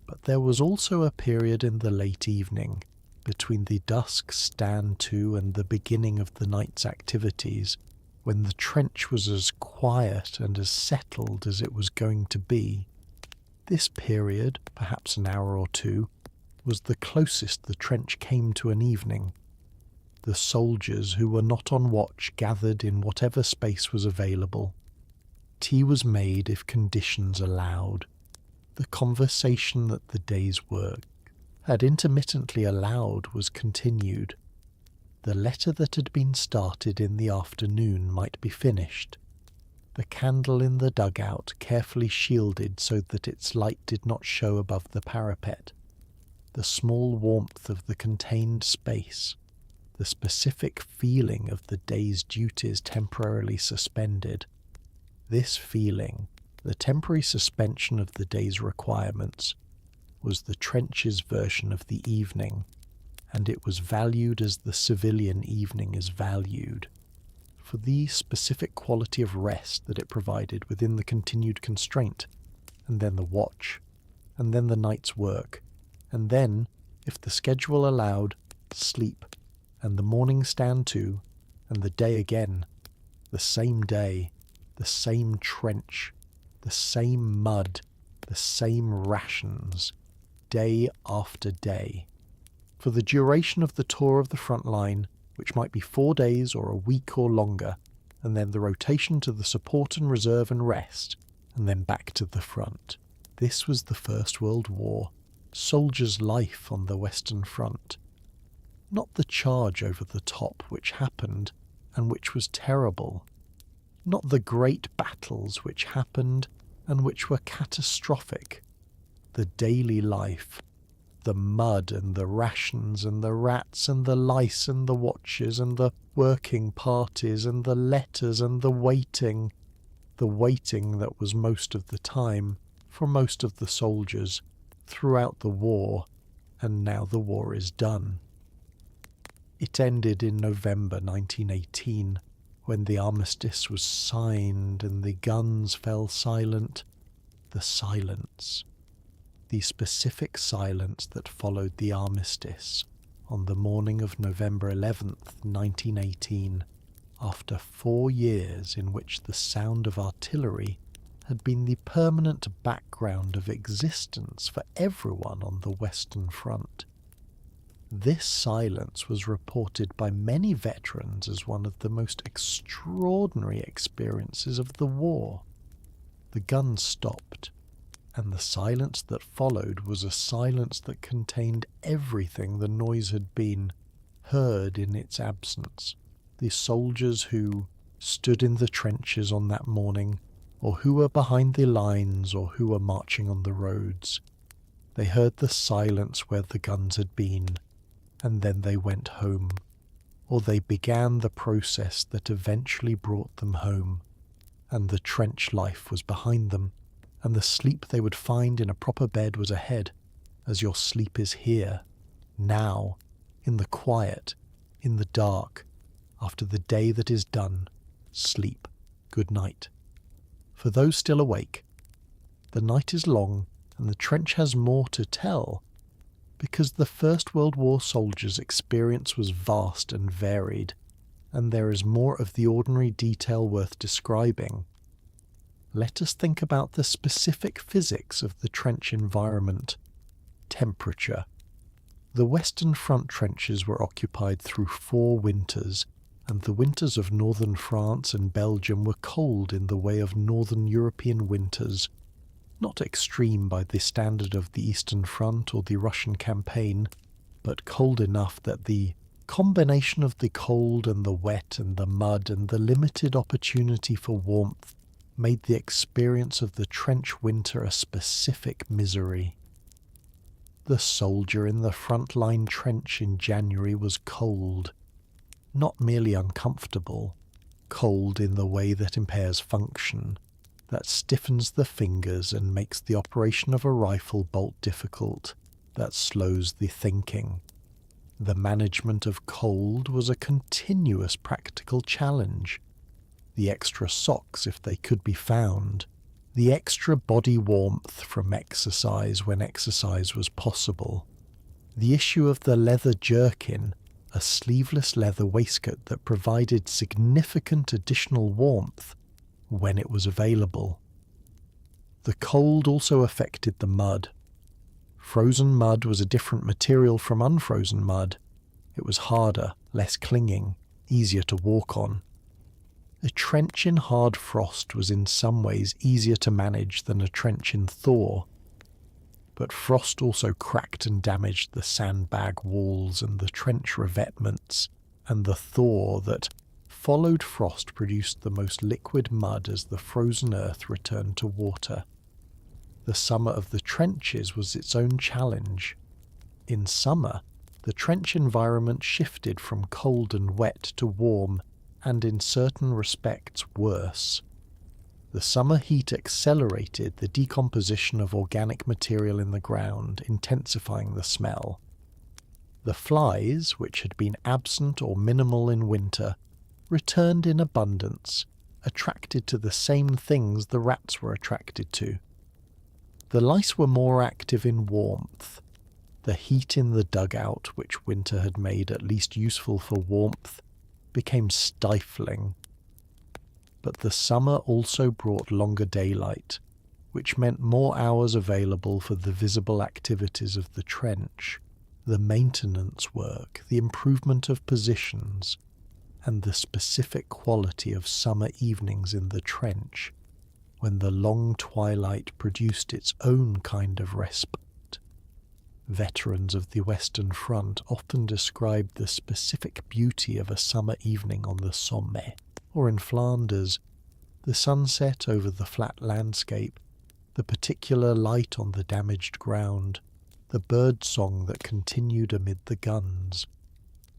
But there was also a period in the late evening, between the dusk stand-to and the beginning of the night's activities, when the trench was as quiet and as settled as it was going to be. This period, perhaps an hour or two, was the closest the trench came to an evening. The soldiers who were not on watch gathered in whatever space was available. Tea was made if conditions allowed. The conversation that the day's work had intermittently allowed was continued. The letter that had been started in the afternoon might be finished. The candle in the dugout carefully shielded so that its light did not show above the parapet. The small warmth of the contained space, the specific feeling of the day's duties temporarily suspended. This feeling, the temporary suspension of the day's requirements, was the trench's version of the evening, and it was valued as the civilian evening is valued, for the specific quality of rest that it provided within the continued constraint, and then the watch, and then the night's work, and then, if the schedule allowed, sleep, and the morning stand to, and the day again, the same day, the same trench, the same mud, the same rations, day after day. For the duration of the tour of the front line, which might be 4 days or a week or longer, and then the rotation to the support and reserve and rest, and then back to the front. This was the First World War, soldier's life on the Western Front. Not the charge over the top which happened, and which was terrible. Not the great battles which happened, and which were catastrophic. The daily life, the mud and the rations and the rats and the lice and the watches and the working parties and the letters and the waiting that was most of the time, for most of the soldiers, throughout the war, and now the war is done. It ended in November 1918, when the armistice was signed and the guns fell silent. The silence. The specific silence that followed the armistice on the morning of November 11th, 1918, after 4 years in which the sound of artillery had been the permanent background of existence for everyone on the Western Front. This silence was reported by many veterans as one of the most extraordinary experiences of the war. The guns stopped, and the silence that followed was a silence that contained everything the noise had been, heard in its absence. The soldiers who stood in the trenches on that morning, or who were behind the lines, or who were marching on the roads, they heard the silence where the guns had been, and then they went home, or they began the process that eventually brought them home, and the trench life was behind them, and the sleep they would find in a proper bed was ahead, as your sleep is here, now, in the quiet, in the dark, after the day that is done. Sleep. Good night. For those still awake, the night is long, and the trench has more to tell, because the First World War soldiers' experience was vast and varied, and there is more of the ordinary detail worth describing. Let us think about the specific physics of the trench environment. Temperature. The Western Front trenches were occupied through 4 winters, and the winters of northern France and Belgium were cold in the way of northern European winters, not extreme by the standard of the Eastern Front or the Russian campaign, but cold enough that the combination of the cold and the wet and the mud and the limited opportunity for warmth made the experience of the trench winter a specific misery. The soldier in the front-line trench in January was cold, not merely uncomfortable, cold in the way that impairs function, that stiffens the fingers and makes the operation of a rifle bolt difficult, that slows the thinking. The management of cold was a continuous practical challenge. The extra socks, if they could be found, the extra body warmth from exercise when exercise was possible, the issue of the leather jerkin, a sleeveless leather waistcoat that provided significant additional warmth when it was available. The cold also affected the mud. Frozen mud was a different material from unfrozen mud. It was harder, less clinging, easier to walk on. A trench in hard frost was in some ways easier to manage than a trench in thaw, but frost also cracked and damaged the sandbag walls and the trench revetments, and the thaw that followed frost produced the most liquid mud as the frozen earth returned to water. The summer of the trenches was its own challenge. In summer, the trench environment shifted from cold and wet to warm, and in certain respects worse. The summer heat accelerated the decomposition of organic material in the ground, intensifying the smell. The flies, which had been absent or minimal in winter, returned in abundance, attracted to the same things the rats were attracted to. The lice were more active in warmth. The heat in the dugout, which winter had made at least useful for warmth, became stifling. But the summer also brought longer daylight, which meant more hours available for the visible activities of the trench, the maintenance work, the improvement of positions, and the specific quality of summer evenings in the trench, when the long twilight produced its own kind of respite. Veterans of the Western Front often described the specific beauty of a summer evening on the Somme, or in Flanders, the sunset over the flat landscape, the particular light on the damaged ground, the bird song that continued amid the guns.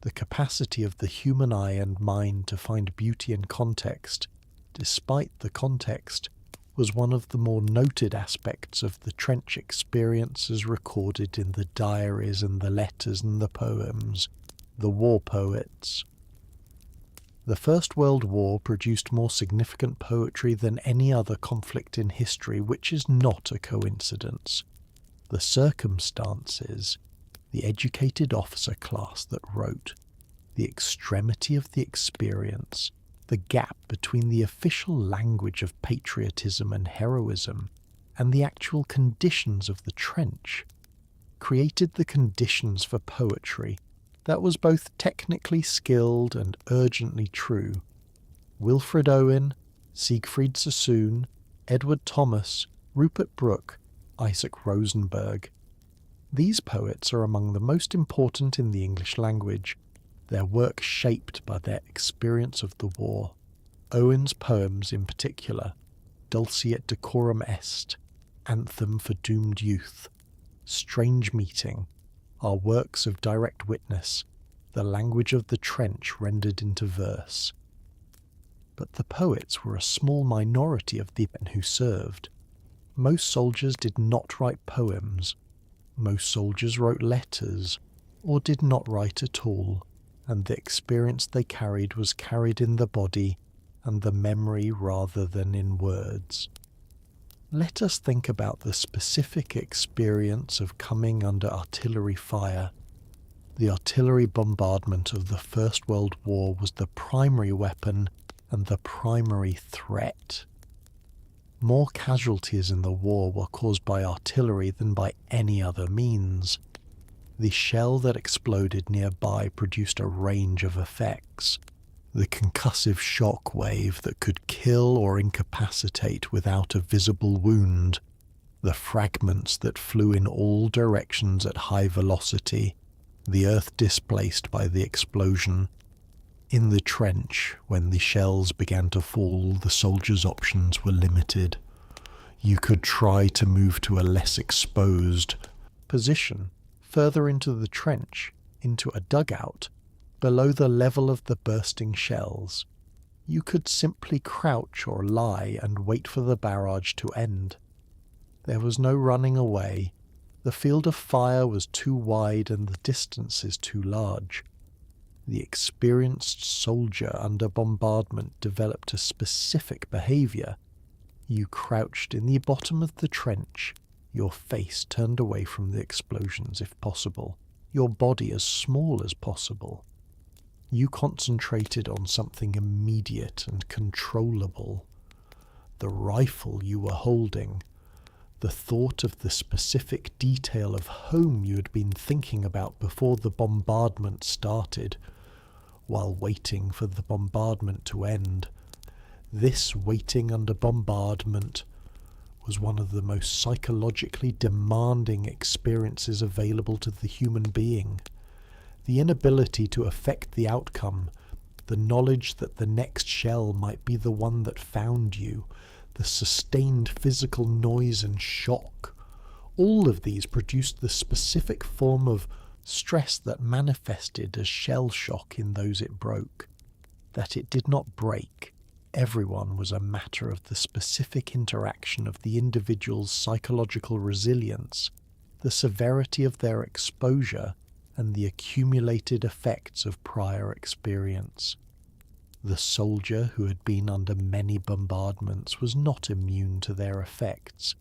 The capacity of the human eye and mind to find beauty in context, despite the context, was one of the more noted aspects of the trench experience as recorded in the diaries and the letters and the poems, the war poets. The First World War produced more significant poetry than any other conflict in history, which is not a coincidence. The circumstances, the educated officer class that wrote, the extremity of the experience, the gap between the official language of patriotism and heroism and the actual conditions of the trench, created the conditions for poetry that was both technically skilled and urgently true. Wilfred Owen, Siegfried Sassoon, Edward Thomas, Rupert Brooke, Isaac Rosenberg. These poets are among the most important in the English language, their work shaped by their experience of the war. Owen's poems in particular, Dulce et Decorum Est, Anthem for Doomed Youth, Strange Meeting, are works of direct witness, the language of the trench rendered into verse. But the poets were a small minority of the men who served. Most soldiers did not write poems. Most soldiers wrote letters, or did not write at all, and the experience they carried was carried in the body and the memory rather than in words. Let us think about the specific experience of coming under artillery fire. The artillery bombardment of the First World War was the primary weapon and the primary threat. More casualties in the war were caused by artillery than by any other means. The shell that exploded nearby produced a range of effects. The concussive shock wave that could kill or incapacitate without a visible wound. The fragments that flew in all directions at high velocity. The earth displaced by the explosion. In the trench, when the shells began to fall, the soldiers' options were limited. You could try to move to a less exposed position, further into the trench, into a dugout, below the level of the bursting shells. You could simply crouch or lie and wait for the barrage to end. There was no running away. The field of fire was too wide and the distances too large. The experienced soldier under bombardment developed a specific behavior. You crouched in the bottom of the trench, your face turned away from the explosions if possible, your body as small as possible. You concentrated on something immediate and controllable. The rifle you were holding, the thought of the specific detail of home you had been thinking about before the bombardment started, while waiting for the bombardment to end. This waiting under bombardment was one of the most psychologically demanding experiences available to the human being. The inability to affect the outcome, the knowledge that the next shell might be the one that found you, the sustained physical noise and shock, all of these produced the specific form of stress that manifested as shell shock in those it broke. That it did not break everyone was a matter of the specific interaction of the individual's psychological resilience, the severity of their exposure, and the accumulated effects of prior experience. The soldier who had been under many bombardments was not immune to their effects,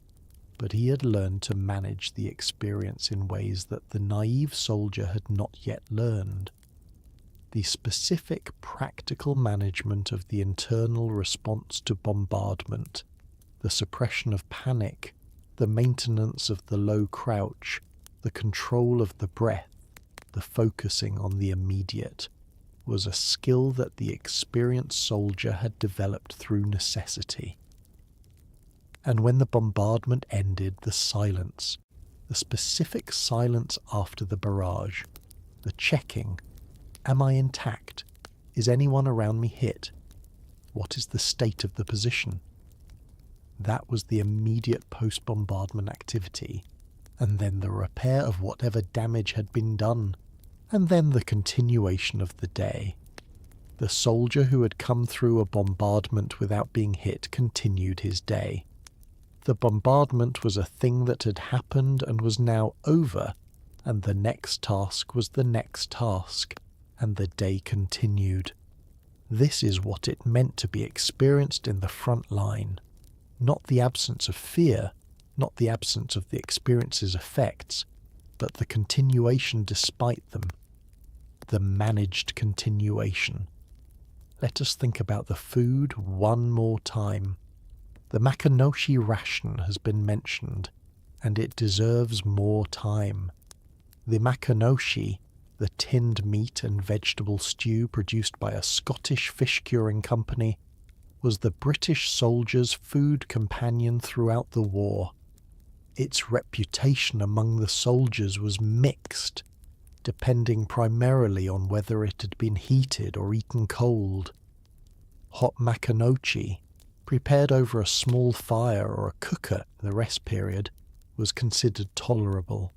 but he had learned to manage the experience in ways that the naive soldier had not yet learned. The specific practical management of the internal response to bombardment, the suppression of panic, the maintenance of the low crouch, the control of the breath, the focusing on the immediate, was a skill that the experienced soldier had developed through necessity. And when the bombardment ended, the silence, the specific silence after the barrage, the checking, am I intact? Is anyone around me hit? What is the state of the position? That was the immediate post-bombardment activity, and then the repair of whatever damage had been done, and then the continuation of the day. The soldier who had come through a bombardment without being hit continued his day. The bombardment was a thing that had happened and was now over, and the next task was the next task, and the day continued. This is what it meant to be experienced in the front line. Not the absence of fear, not the absence of the experience's effects, but the continuation despite them. The managed continuation. Let us think about the food one more time. The Makinoshi ration has been mentioned, and it deserves more time. The Makinoshi, the tinned meat and vegetable stew produced by a Scottish fish-curing company, was the British soldiers' food companion throughout the war. Its reputation among the soldiers was mixed, depending primarily on whether it had been heated or eaten cold. Hot Makinoshi, prepared over a small fire or a cooker in the rest period, was considered tolerable.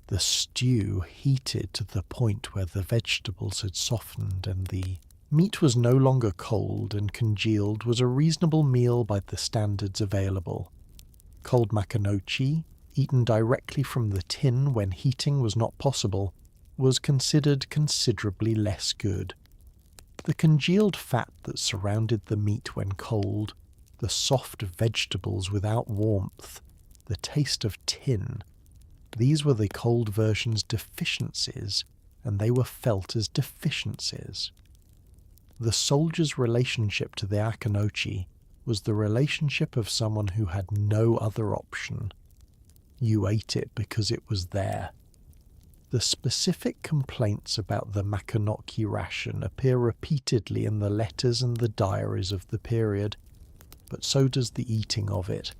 The stew heated to the point where the vegetables had softened and the meat was no longer cold and congealed was a reasonable meal by the standards available. Cold Makinoshi, eaten directly from the tin when heating was not possible, was considered considerably less good. The congealed fat that surrounded the meat when cold, the soft vegetables without warmth, the taste of tin, these were the cold version's deficiencies, and they were felt as deficiencies. The soldier's relationship to the akinochi was the relationship of someone who had no other option. You ate it because it was there. The specific complaints about the makonoki ration appear repeatedly in the letters and the diaries of the period, but so does the eating of it,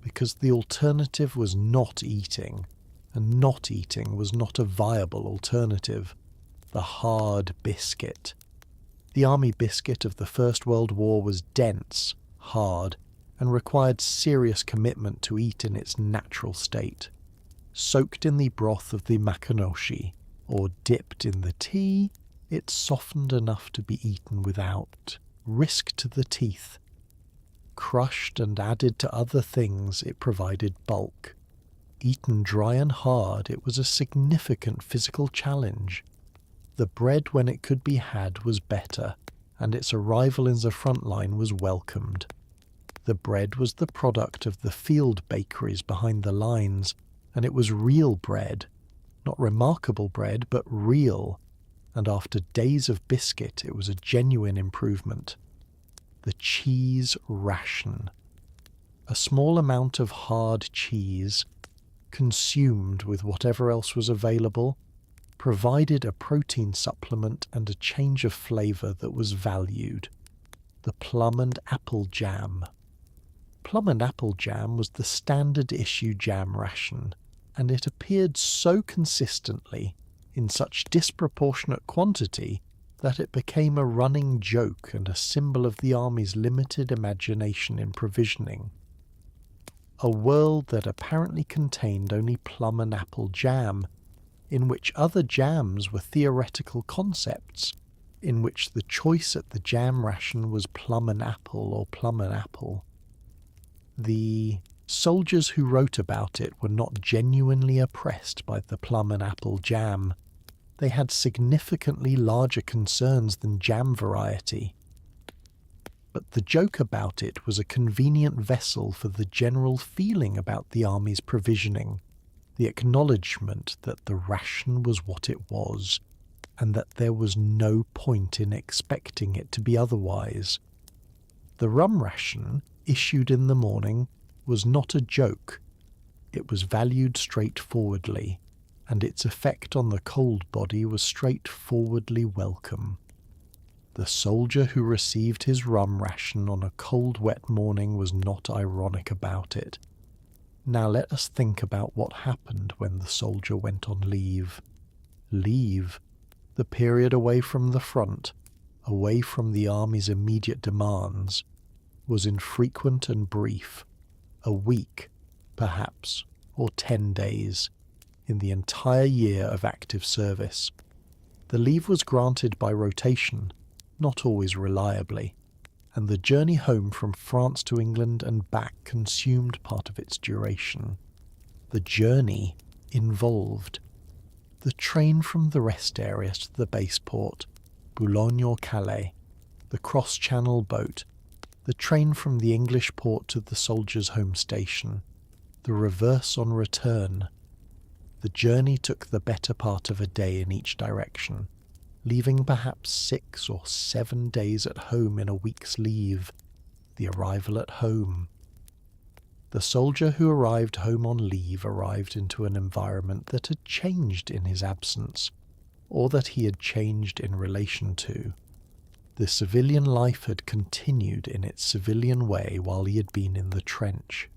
because the alternative was not eating, and not eating was not a viable alternative. The hard biscuit. The army biscuit of the First World War was dense, hard, and required serious commitment to eat in its natural state. Soaked in the broth of the makonoshi, or dipped in the tea, it softened enough to be eaten without risk to the teeth. Crushed and added to other things, it provided bulk. Eaten dry and hard, it was a significant physical challenge. The bread, when it could be had, was better, and its arrival in the front line was welcomed. The bread was the product of the field bakeries behind the lines, and it was real bread, not remarkable bread, but real, and after days of biscuit it was a genuine improvement. The cheese ration. A small amount of hard cheese, consumed with whatever else was available, provided a protein supplement and a change of flavour that was valued. The plum and apple jam. Plum and apple jam was the standard issue jam ration, and it appeared so consistently, in such disproportionate quantity, that it became a running joke and a symbol of the army's limited imagination in provisioning. A world that apparently contained only plum and apple jam, in which other jams were theoretical concepts, in which the choice at the jam ration was plum and apple or plum and apple. The soldiers who wrote about it were not genuinely oppressed by the plum and apple jam. They had significantly larger concerns than jam variety. But the joke about it was a convenient vessel for the general feeling about the army's provisioning, the acknowledgement that the ration was what it was, and that there was no point in expecting it to be otherwise. The rum ration, issued in the morning, was not a joke. It was valued straightforwardly, and its effect on the cold body was straightforwardly welcome. The soldier who received his rum ration on a cold, wet morning was not ironic about it. Now let us think about what happened when the soldier went on leave. Leave, the period away from the front, away from the army's immediate demands, was infrequent and brief. A week, perhaps, or 10 days, in the entire year of active service. The leave was granted by rotation, not always reliably, and the journey home from France to England and back consumed part of its duration. The journey involved the train from the rest area to the base port, Boulogne or Calais, the cross-channel boat, the train from the English port to the soldier's home station, the reverse on return. The journey took the better part of a day in each direction, leaving perhaps 6 or 7 days at home in a week's leave, the arrival at home. The soldier who arrived home on leave arrived into an environment that had changed in his absence, or that he had changed in relation to. The civilian life had continued in its civilian way while he had been in the trench.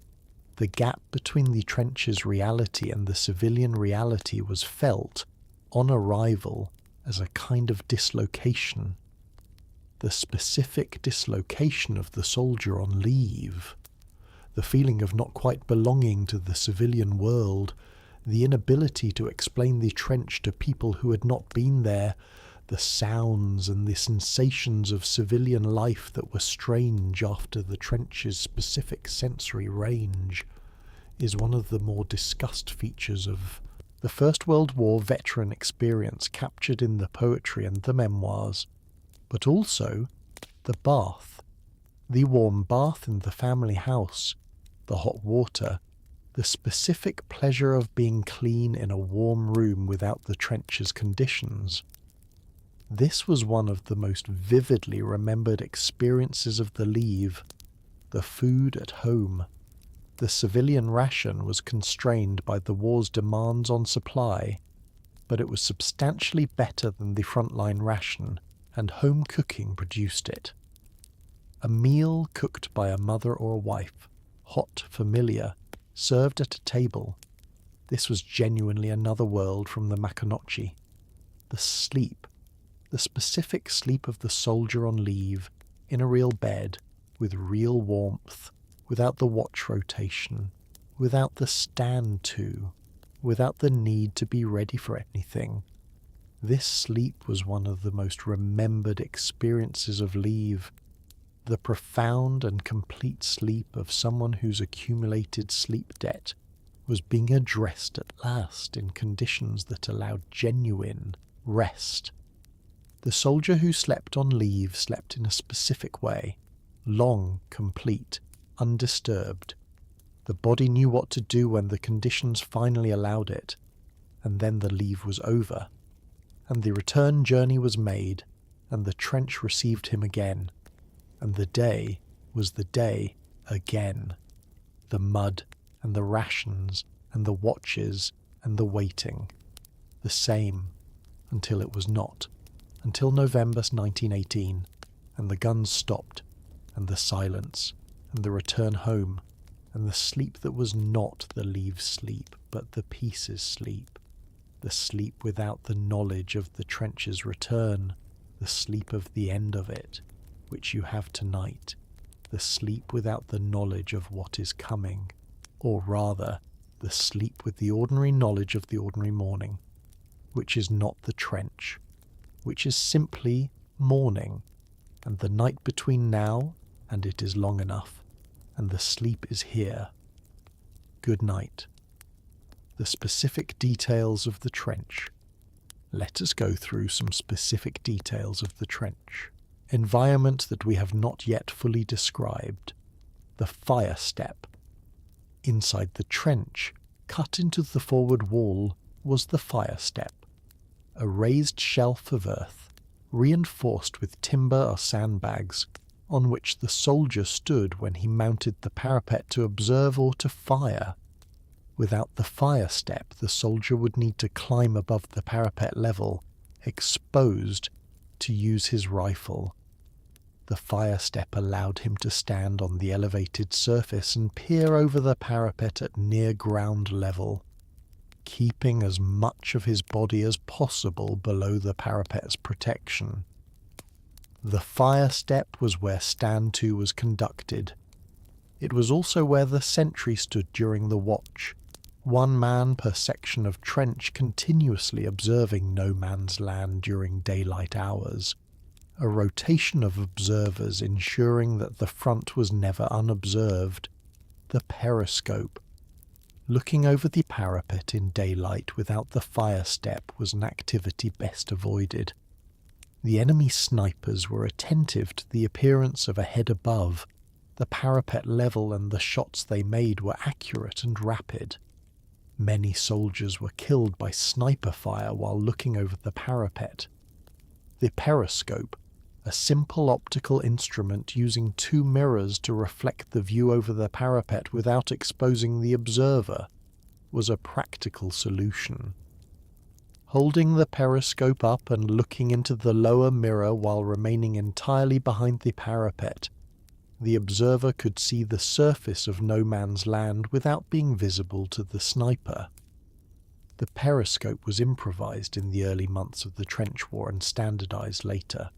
The gap between the trench's reality and the civilian reality was felt, on arrival, as a kind of dislocation. The specific dislocation of the soldier on leave, the feeling of not quite belonging to the civilian world, the inability to explain the trench to people who had not been there, the sounds and the sensations of civilian life that were strange after the trench's specific sensory range, is one of the more discussed features of the First World War veteran experience captured in the poetry and the memoirs, but also the bath, the warm bath in the family house, the hot water, The specific pleasure of being clean in a warm room without the trench's conditions. This was one of the most vividly remembered experiences of the leave. The food at home. The civilian ration was constrained by the war's demands on supply, but it was substantially better than the frontline ration, and home cooking produced it. A meal cooked by a mother or a wife, hot, familiar, served at a table. This was genuinely another world from the Maconochie. The sleep, the specific sleep of the soldier on leave, in a real bed, with real warmth, without the watch rotation, without the stand to, without the need to be ready for anything. This sleep was one of the most remembered experiences of leave, the profound and complete sleep of someone whose accumulated sleep debt was being addressed at last in conditions that allowed genuine rest. The soldier who slept on leave slept in a specific way, long, complete, undisturbed. The body knew what to do when the conditions finally allowed it, and then the leave was over, and the return journey was made, and the trench received him again, and the day was the day again. The mud and the rations and the watches and the waiting. The same, until it was not, until November 1918, and the guns stopped, and the silence, and the return home, and the sleep that was not the leave sleep, but the pieces sleep, the sleep without the knowledge of the trench's return, the sleep of the end of it, which you have tonight, the sleep without the knowledge of what is coming, or rather, the sleep with the ordinary knowledge of the ordinary morning, which is not the trench, which is simply morning, and the night between now and it is long enough, and the sleep is here. Good night. The specific details of the trench. Let us go through some specific details of the trench. Environment that we have not yet fully described. The fire step. Inside the trench, cut into the forward wall, was the fire step. A raised shelf of earth, reinforced with timber or sandbags, on which the soldier stood when he mounted the parapet to observe or to fire. Without the fire step, the soldier would need to climb above the parapet level, exposed, to use his rifle. The fire step allowed him to stand on the elevated surface and peer over the parapet at near ground level, keeping as much of his body as possible below the parapet's protection. The fire step was where stand to was conducted. It was also where the sentry stood during the watch, one man per section of trench continuously observing no man's land during daylight hours, a rotation of observers ensuring that the front was never unobserved. The periscope. Looking over the parapet in daylight without the fire step was an activity best avoided. The enemy snipers were attentive to the appearance of a head above. The parapet level and the shots they made were accurate and rapid. Many soldiers were killed by sniper fire while looking over the parapet. The periscope, a simple optical instrument using two mirrors to reflect the view over the parapet without exposing the observer, was a practical solution. Holding the periscope up and looking into the lower mirror while remaining entirely behind the parapet, the observer could see the surface of no man's land without being visible to the sniper. The periscope was improvised in the early months of the trench war and standardized later.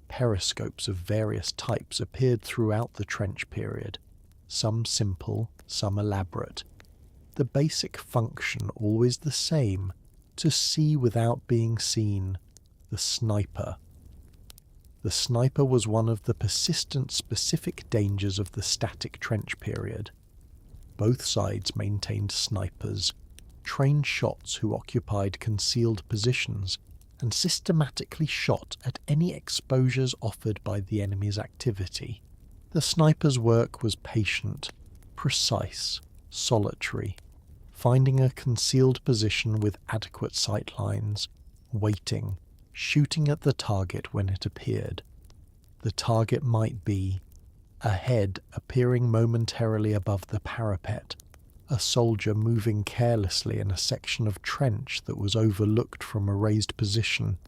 Periscopes of various types appeared throughout the trench period, some simple, some elaborate. The basic function always the same, to see without being seen, the sniper. The sniper was one of the persistent specific dangers of the static trench period. Both sides maintained snipers, trained shots who occupied concealed positions, and systematically shot at any exposures offered by the enemy's activity. The sniper's work was patient, precise, solitary, finding a concealed position with adequate sight lines, waiting, shooting at the target when it appeared. The target might be a head appearing momentarily above the parapet, a soldier moving carelessly in a section of trench that was overlooked from a raised position,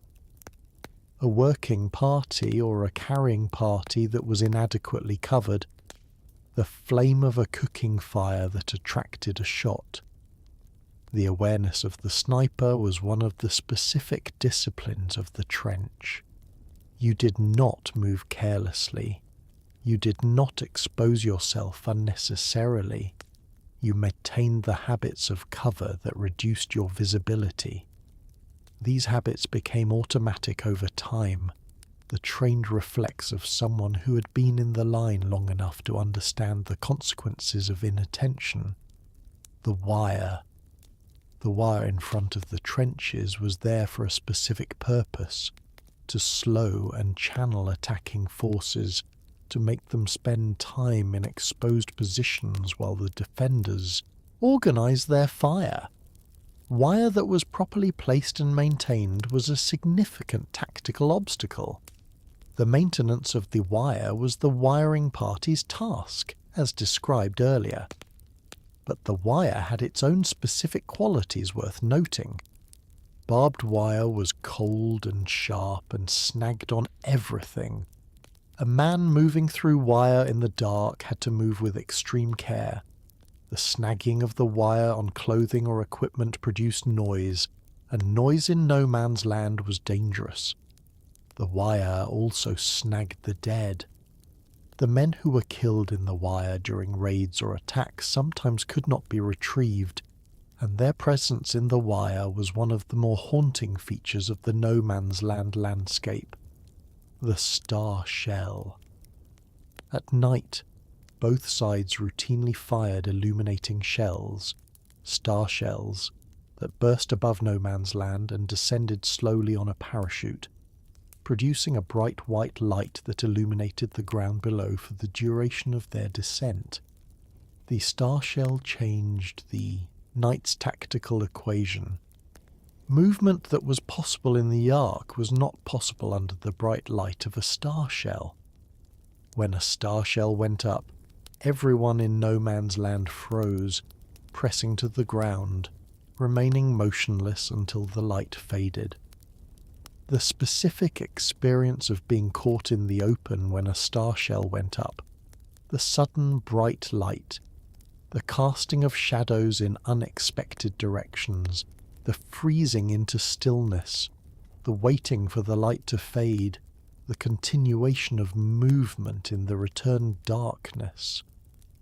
a working party or a carrying party that was inadequately covered, the flame of a cooking fire that attracted a shot. The awareness of the sniper was one of the specific disciplines of the trench. You did not move carelessly. You did not expose yourself unnecessarily. You maintained the habits of cover that reduced your visibility. These habits became automatic over time, the trained reflex of someone who had been in the line long enough to understand the consequences of inattention. The wire in front of the trenches was there for a specific purpose, to slow and channel attacking forces, to make them spend time in exposed positions while the defenders organised their fire. Wire that was properly placed and maintained was a significant tactical obstacle. The maintenance of the wire was the wiring party's task, as described earlier. But the wire had its own specific qualities worth noting. Barbed wire was cold and sharp and snagged on everything. A man moving through wire in the dark had to move with extreme care. The snagging of the wire on clothing or equipment produced noise, and noise in no man's land was dangerous. The wire also snagged the dead. The men who were killed in the wire during raids or attacks sometimes could not be retrieved, and their presence in the wire was one of the more haunting features of the no man's land landscape. The star shell. At night, both sides routinely fired illuminating shells, star shells, that burst above no man's land and descended slowly on a parachute, producing a bright white light that illuminated the ground below for the duration of their descent. The star shell changed the night's tactical equation. Movement that was possible in the arc was not possible under the bright light of a star shell. When a star shell went up, everyone in no man's land froze, pressing to the ground, remaining motionless until the light faded. The specific experience of being caught in the open when a star shell went up, the sudden bright light, the casting of shadows in unexpected directions, the freezing into stillness, the waiting for the light to fade, the continuation of movement in the returned darkness,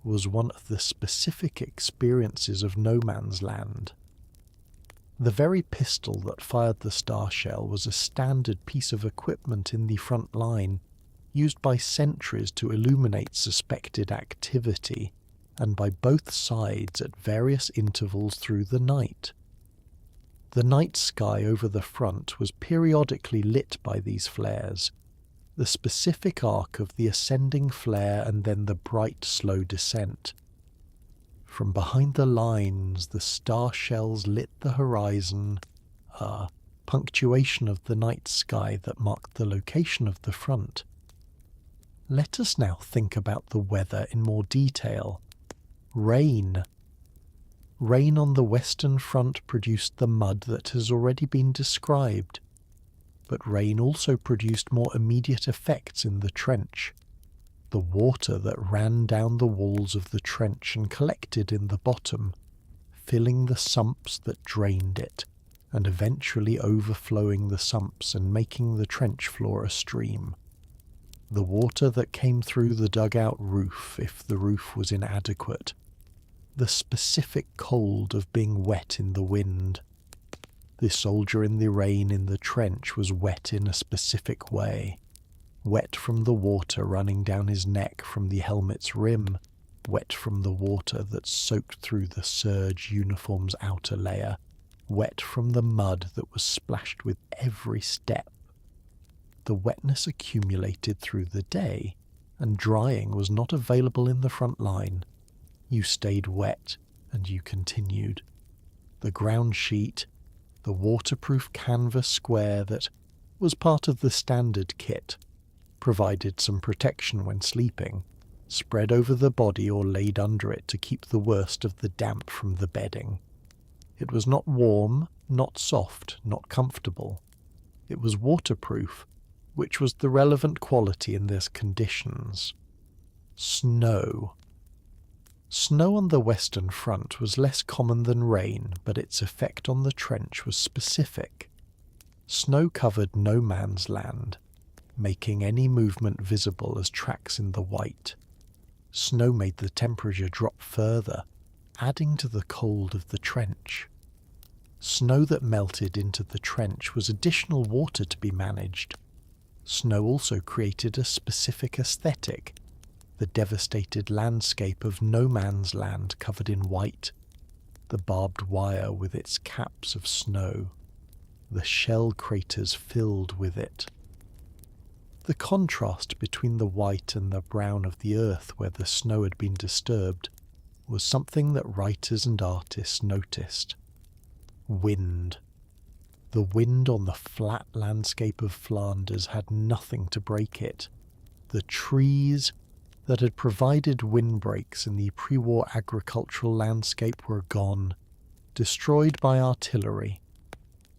was one of the specific experiences of no man's land. The very pistol that fired the star shell was a standard piece of equipment in the front line, used by sentries to illuminate suspected activity, and by both sides at various intervals through the night. The night sky over the front was periodically lit by these flares, the specific arc of the ascending flare and then the bright, slow descent. From behind the lines, the star shells lit the horizon, a punctuation of the night sky that marked the location of the front. Let us now think about the weather in more detail. Rain. Rain on the western front produced the mud that has already been described, but rain also produced more immediate effects in the trench. The water that ran down the walls of the trench and collected in the bottom, filling the sumps that drained it, and eventually overflowing the sumps and making the trench floor a stream. The water that came through the dugout roof if the roof was inadequate. The specific cold of being wet in the wind. The soldier in the rain in the trench was wet in a specific way. Wet from the water running down his neck from the helmet's rim, wet from the water that soaked through the serge uniform's outer layer, wet from the mud that was splashed with every step. The wetness accumulated through the day, and drying was not available in the front line. You stayed wet, And you continued. The ground sheet, the waterproof canvas square that was part of the standard kit, provided some protection when sleeping, spread over the body or laid under it to keep the worst of the damp from the bedding. It was not warm, not soft, not comfortable. It was waterproof, which was the relevant quality in these conditions. Snow. Snow on the Western Front was less common than rain, but its effect on the trench was specific. Snow covered no man's land, making any movement visible as tracks in the white. Snow made the temperature drop further, adding to the cold of the trench. Snow that melted into the trench was additional water to be managed. Snow also created a specific aesthetic, the devastated landscape of no man's land covered in white, the barbed wire with its caps of snow, the shell craters filled with it. The contrast between the white and the brown of the earth where the snow had been disturbed was something that writers and artists noticed. Wind. The wind on the flat landscape of Flanders had nothing to break it. The trees that had provided windbreaks in the pre-war agricultural landscape were gone, destroyed by artillery.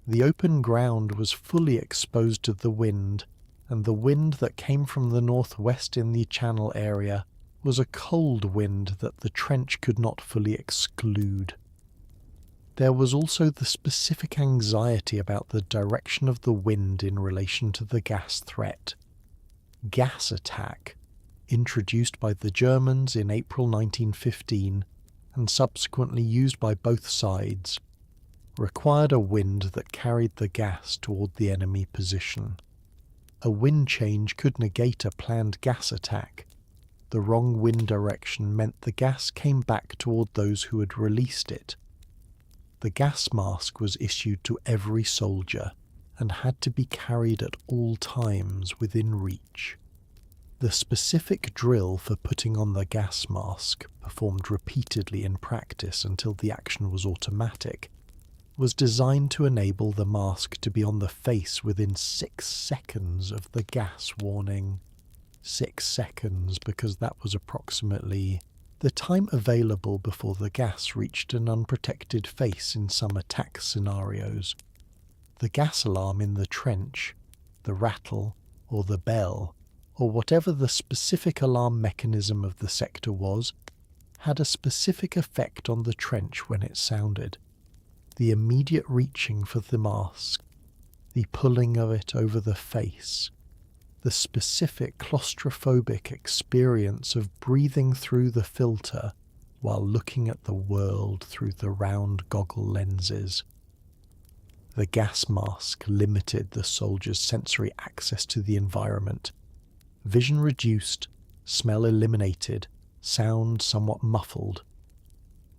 The open ground was fully exposed to the wind, and the wind that came from the northwest in the Channel area was a cold wind that the trench could not fully exclude. There was also the specific anxiety about the direction of the wind in relation to the gas threat. Gas attack, introduced by the Germans in April 1915 and subsequently used by both sides, required a wind that carried the gas toward the enemy position. A wind change could negate a planned gas attack. The wrong wind direction meant the gas came back toward those who had released it. The gas mask was issued to every soldier and had to be carried at all times within reach. The specific drill for putting on the gas mask, performed repeatedly in practice until the action was automatic, was designed to enable the mask to be on the face within 6 seconds of the gas warning. 6 seconds, because that was approximately the time available before the gas reached an unprotected face in some attack scenarios. The gas alarm in the trench, the rattle, or the bell, or whatever the specific alarm mechanism of the sector was, had a specific effect on the trench when it sounded. The immediate reaching for the mask, the pulling of it over the face, the specific claustrophobic experience of breathing through the filter while looking at the world through the round goggle lenses. The gas mask limited the soldier's sensory access to the environment. Vision reduced, smell eliminated, sound somewhat muffled.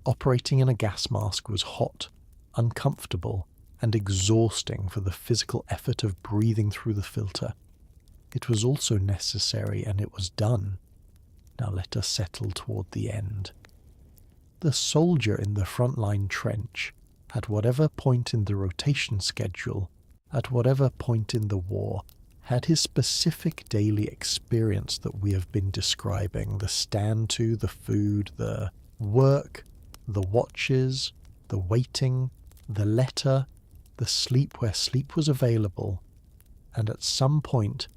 Operating in a gas mask was hot, uncomfortable, and exhausting for the physical effort of breathing through the filter. It was also necessary, and it was done. Now let us settle toward the end. The soldier in the frontline trench, at whatever point in the rotation schedule, at whatever point in the war, had his specific daily experience that we have been describing, the stand to, the food, the work, the watches, the waiting, the letter, the sleep where sleep was available, and at some point,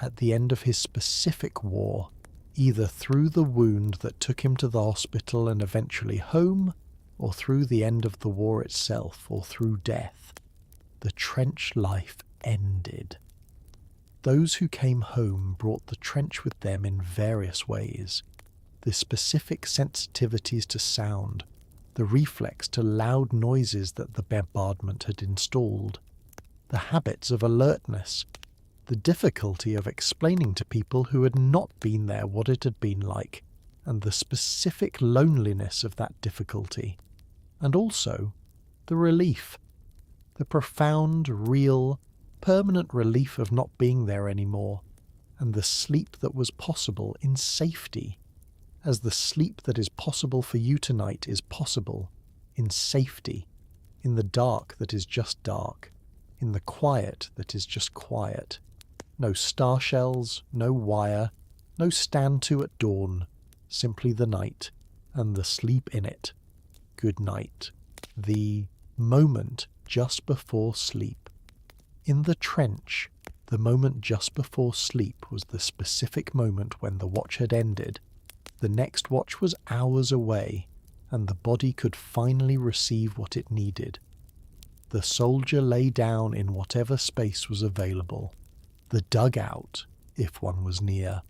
at the end of his specific war, either through the wound that took him to the hospital and eventually home, or through the end of the war itself, or through death, the trench life ended. Those who came home brought the trench with them in various ways. The specific sensitivities to sound, the reflex to loud noises that the bombardment had installed, the habits of alertness, the difficulty of explaining to people who had not been there what it had been like, and the specific loneliness of that difficulty, and also the relief, the profound, real, permanent relief of not being there anymore, and the sleep that was possible in safety. as the sleep that is possible for you tonight is possible, in safety, in the dark that is just dark, in the quiet that is just quiet. No star shells, no wire, no stand to at dawn, simply the night, and the sleep in it. Good night. The moment just before sleep. In the trench, the moment just before sleep was the specific moment when the watch had ended. The next watch was hours away, and the body could finally receive what it needed. The soldier lay down in whatever space was available. The dugout, if one was near.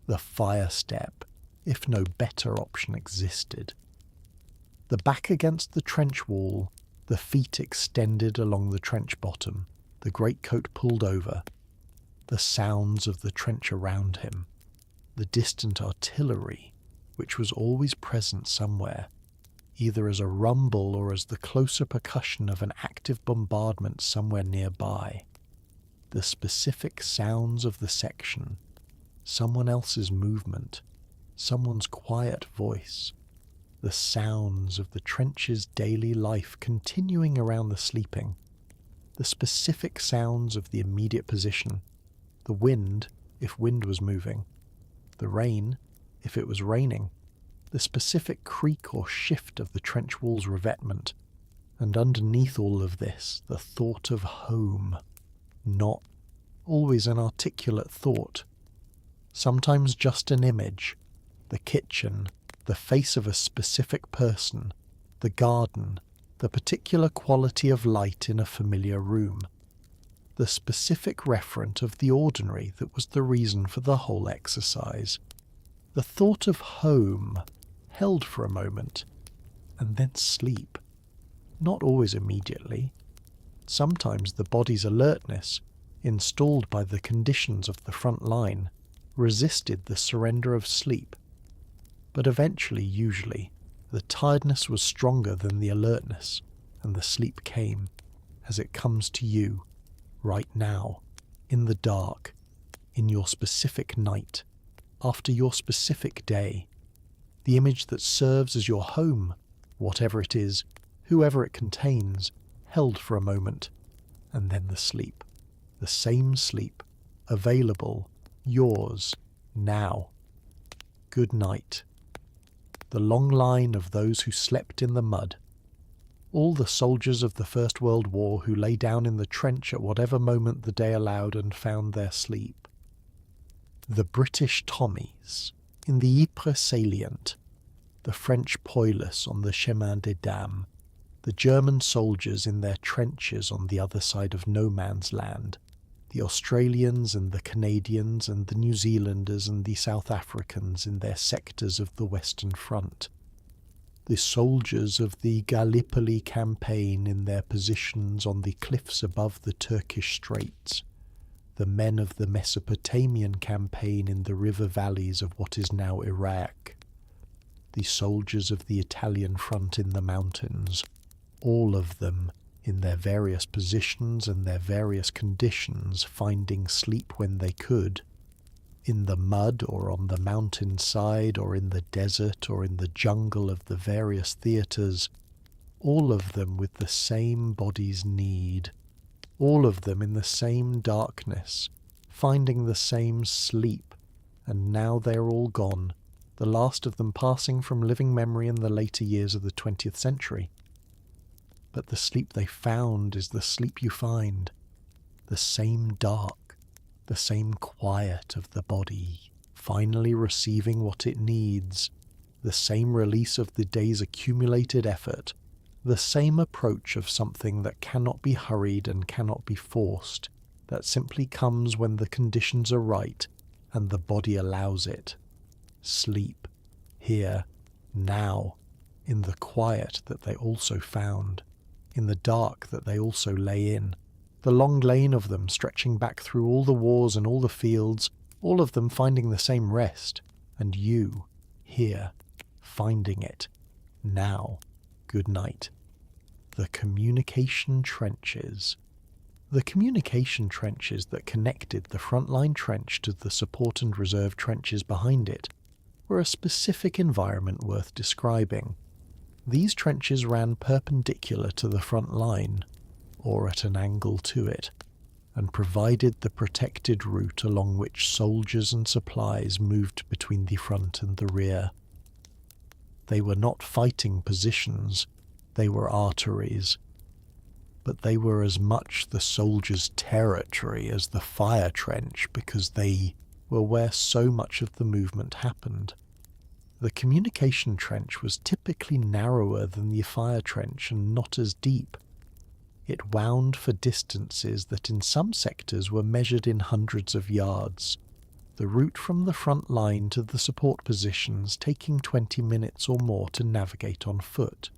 The fire step, if no better option existed. The back against the trench wall, the feet extended along the trench bottom, the greatcoat pulled over. The sounds of the trench around him. The distant artillery, which was always present somewhere, either as a rumble or as the closer percussion of an active bombardment somewhere nearby. The specific sounds of the section, someone else's movement, someone's quiet voice, the sounds of the trench's daily life continuing around the sleeping, the specific sounds of the immediate position, the wind, if wind was moving, the rain, if it was raining, the specific creak or shift of the trench wall's revetment, and underneath all of this, the thought of home, not always an articulate thought, sometimes just an image, the kitchen, the face of a specific person, the garden, the particular quality of light in a familiar room, the specific referent of the ordinary that was the reason for the whole exercise. The thought of home held for a moment, and then sleep. Not always immediately. Sometimes the body's alertness, installed by the conditions of the front line, resisted the surrender of sleep. But eventually, usually, the tiredness was stronger than the alertness, and the sleep came, as it comes to you, right now, in the dark, in your specific night, after your specific day, the image that serves as your home, whatever it is, whoever it contains, held for a moment, and then the sleep, the same sleep, available, yours, now. Good night. The long line of those who slept in the mud, all the soldiers of the First World War who lay down in the trench at whatever moment the day allowed and found their sleep. The British Tommies in the Ypres salient, the French poilus on the Chemin des Dames, the German soldiers in their trenches on the other side of no man's land, the Australians and the Canadians and the New Zealanders and the South Africans in their sectors of the Western Front, the soldiers of the Gallipoli campaign in their positions on the cliffs above the Turkish Straits, the men of the Mesopotamian campaign in the river valleys of what is now Iraq, the soldiers of the Italian front in the mountains, all of them in their various positions and their various conditions finding sleep when they could, in the mud or on the mountainside or in the desert or in the jungle of the various theatres, all of them with the same body's need, all of them in the same darkness, finding the same sleep, and now they are all gone, the last of them passing from living memory in the later years of the 20th century. But the sleep they found is the sleep you find, the same dark, the same quiet of the body, finally receiving what it needs, the same release of the day's accumulated effort, the same approach of something that cannot be hurried and cannot be forced, that simply comes when the conditions are right and the body allows it. Sleep, here, now, in the quiet that they also found, in the dark that they also lay in, the long lane of them stretching back through all the wars and all the fields, all of them finding the same rest, and you, here, finding it, now. Good night. The communication trenches. The communication trenches that connected the frontline trench to the support and reserve trenches behind it were a specific environment worth describing. These trenches ran perpendicular to the front line, or at an angle to it, and provided the protected route along which soldiers and supplies moved between the front and the rear. They were not fighting positions, they were arteries, but they were as much the soldiers' territory as the fire trench because they were where so much of the movement happened. The communication trench was typically narrower than the fire trench and not as deep. It wound for distances that in some sectors were measured in hundreds of yards, the route from the front line to the support positions taking 20 minutes or more to navigate on foot.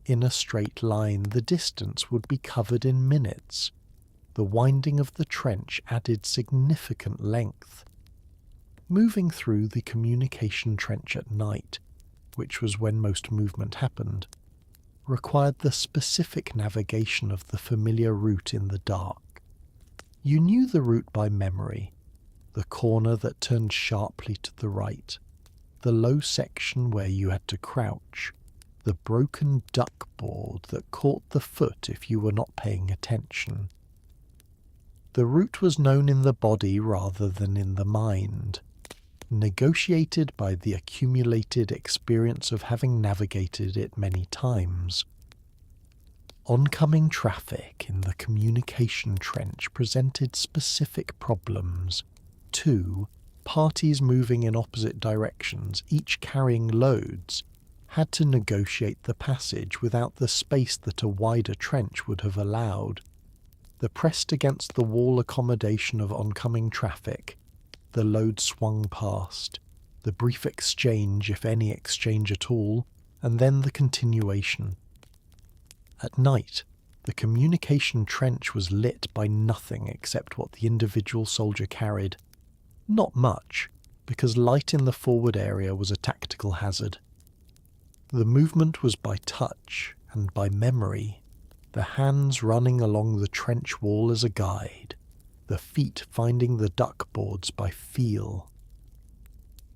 In a straight line, the distance would be covered in minutes. The winding of the trench added significant length. Moving through the communication trench at night, which was when most movement happened, required the specific navigation of the familiar route in the dark. You knew the route by memory, the corner that turned sharply to the right, the low section where you had to crouch, the broken duckboard that caught the foot if you were not paying attention. The route was known in the body rather than in the mind, negotiated by the accumulated experience of having navigated it many times. Oncoming traffic in the communication trench presented specific problems. 2. Parties moving in opposite directions, each carrying loads, had to negotiate the passage without the space that a wider trench would have allowed. The pressed against the wall accommodation of oncoming traffic, the load swung past, the brief exchange, if any exchange at all, and then the continuation. At night, the communication trench was lit by nothing except what the individual soldier carried. Not much, because light in the forward area was a tactical hazard. The movement was by touch and by memory, the hands running along the trench wall as a guide, the feet finding the duckboards by feel.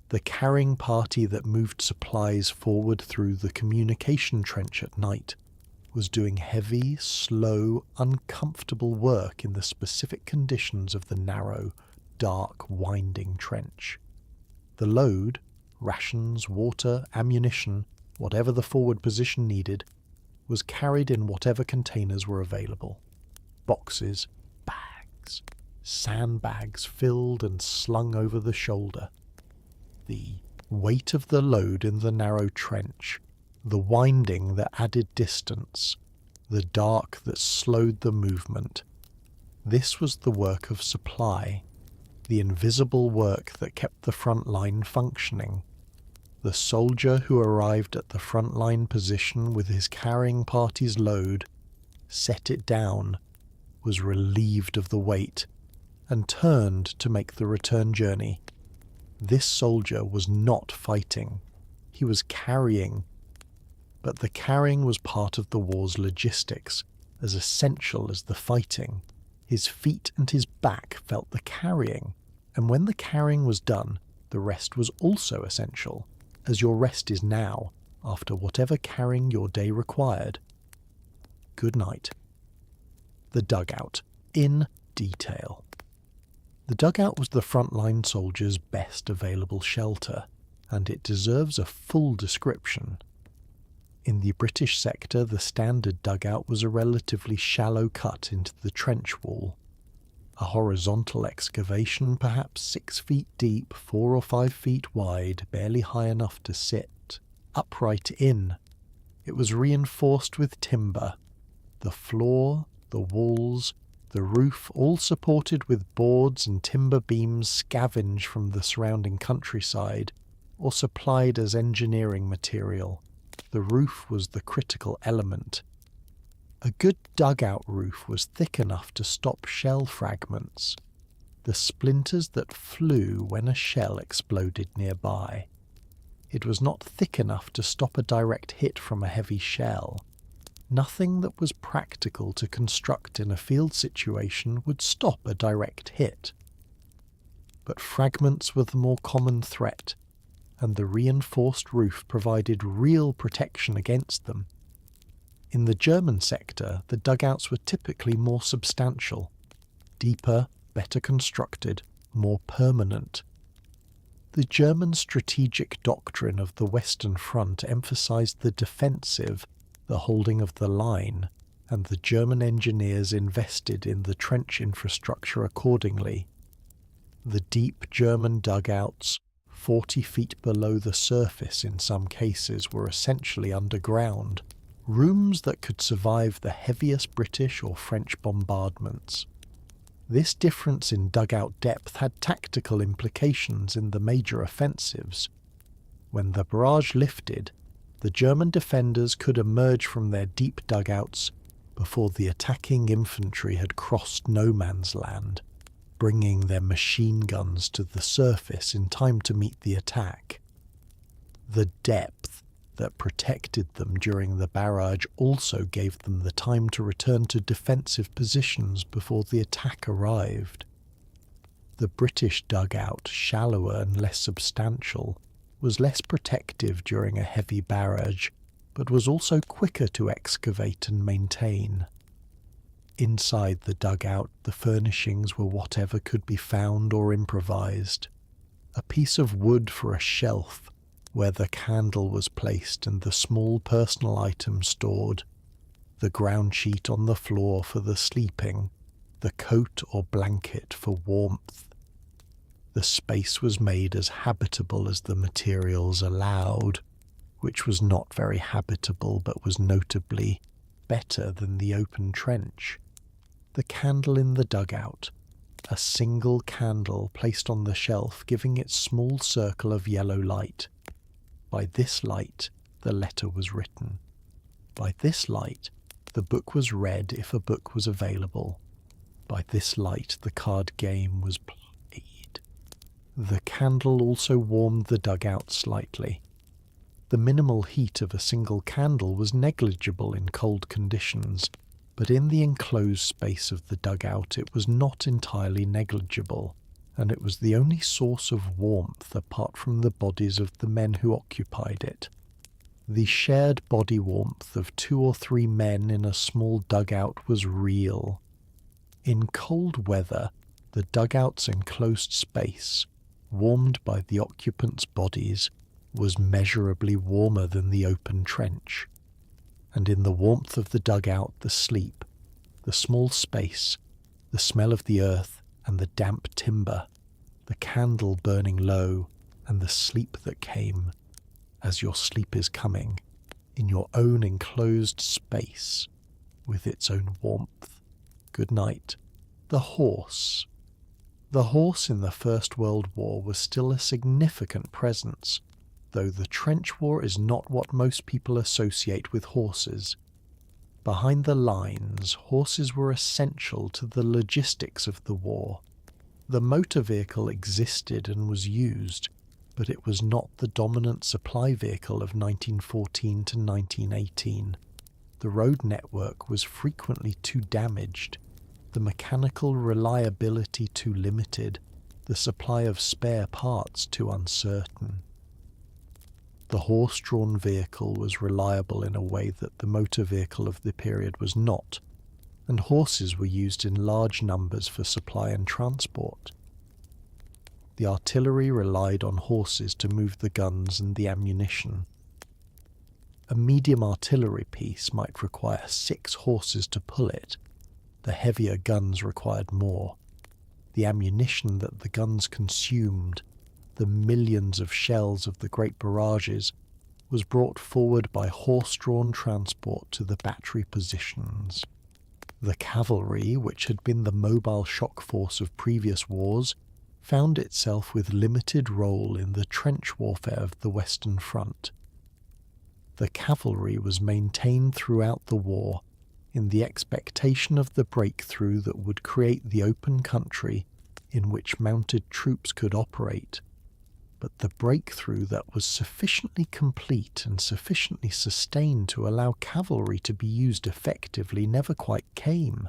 The carrying party that moved supplies forward through the communication trench at night was doing heavy, slow, uncomfortable work in the specific conditions of the narrow, dark, winding trench. The load, rations, water, ammunition, whatever the forward position needed, was carried in whatever containers were available. Boxes, bags, sandbags filled and slung over the shoulder. The weight of the load in the narrow trench, the winding that added distance, the dark that slowed the movement. This was the work of supply, the invisible work that kept the front line functioning. The soldier who arrived at the front line position with his carrying party's load, set it down, was relieved of the weight, and turned to make the return journey. This soldier was not fighting, he was carrying. But the carrying was part of the war's logistics, as essential as the fighting. His feet and his back felt the carrying, and when the carrying was done, the rest was also essential, as your rest is now, after whatever carrying your day required. Good night. The dugout, in detail. The dugout was the frontline soldier's best available shelter, and it deserves a full description. In the British sector, the standard dugout was a relatively shallow cut into the trench wall. A horizontal excavation, perhaps 6 feet deep, 4 or 5 feet wide, barely high enough to sit, upright in. It was reinforced with timber. The floor, the walls, the roof, all supported with boards and timber beams scavenged from the surrounding countryside, or supplied as engineering material. The roof was the critical element. A good dugout roof was thick enough to stop shell fragments, the splinters that flew when a shell exploded nearby. It was not thick enough to stop a direct hit from a heavy shell. Nothing that was practical to construct in a field situation would stop a direct hit. But fragments were the more common threat, and the reinforced roof provided real protection against them. In the German sector, the dugouts were typically more substantial, deeper, better constructed, more permanent. The German strategic doctrine of the Western Front emphasized the defensive, the holding of the line, and the German engineers invested in the trench infrastructure accordingly. The deep German dugouts, 40 feet below the surface in some cases, were essentially underground, rooms that could survive the heaviest British or French bombardments. This difference in dugout depth had tactical implications in the major offensives. When the barrage lifted, the German defenders could emerge from their deep dugouts before the attacking infantry had crossed no man's land, bringing their machine guns to the surface in time to meet the attack. The depth that protected them during the barrage also gave them the time to return to defensive positions before the attack arrived. The British dugout, shallower and less substantial, was less protective during a heavy barrage, but was also quicker to excavate and maintain. Inside the dugout, the furnishings were whatever could be found or improvised. A piece of wood for a shelf, where the candle was placed and the small personal items stored, the ground sheet on the floor for the sleeping, the coat or blanket for warmth. The space was made as habitable as the materials allowed, which was not very habitable but was notably better than the open trench. The candle in the dugout, a single candle placed on the shelf giving it small circle of yellow light. By this light, the letter was written. By this light, the book was read if a book was available. By this light, the card game was played. The candle also warmed the dugout slightly. The minimal heat of a single candle was negligible in cold conditions, but in the enclosed space of the dugout it was not entirely negligible, and it was the only source of warmth apart from the bodies of the men who occupied it. The shared body warmth of 2 or 3 men in a small dugout was real. In cold weather, the dugout's enclosed space, warmed by the occupants' bodies, was measurably warmer than the open trench. And in the warmth of the dugout, the sleep, the small space, the smell of the earth, and the damp timber, the candle burning low, and the sleep that came, as your sleep is coming, in your own enclosed space, with its own warmth. Good night. The horse. The horse in the First World War was still a significant presence, though the trench war is not what most people associate with horses. Behind the lines, horses were essential to the logistics of the war. The motor vehicle existed and was used, but it was not the dominant supply vehicle of 1914 to 1918. The road network was frequently too damaged, the mechanical reliability too limited, the supply of spare parts too uncertain. The horse-drawn vehicle was reliable in a way that the motor vehicle of the period was not, and horses were used in large numbers for supply and transport. The artillery relied on horses to move the guns and the ammunition. A medium artillery piece might require 6 horses to pull it. The heavier guns required more. The ammunition that the guns consumed, the millions of shells of the great barrages, was brought forward by horse-drawn transport to the battery positions. The cavalry, which had been the mobile shock force of previous wars, found itself with limited role in the trench warfare of the Western Front. The cavalry was maintained throughout the war in the expectation of the breakthrough that would create the open country in which mounted troops could operate. But the breakthrough that was sufficiently complete and sufficiently sustained to allow cavalry to be used effectively never quite came.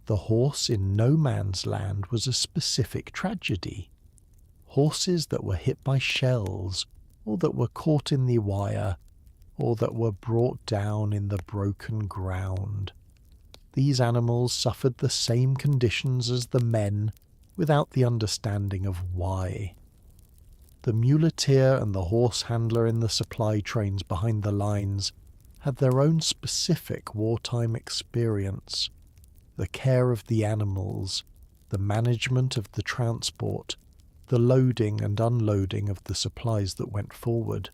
The horse in no man's land was a specific tragedy. Horses that were hit by shells, or that were caught in the wire, or that were brought down in the broken ground. These animals suffered the same conditions as the men, without the understanding of why. The muleteer and the horse handler in the supply trains behind the lines had their own specific wartime experience. The care of the animals, the management of the transport, the loading and unloading of the supplies that went forward.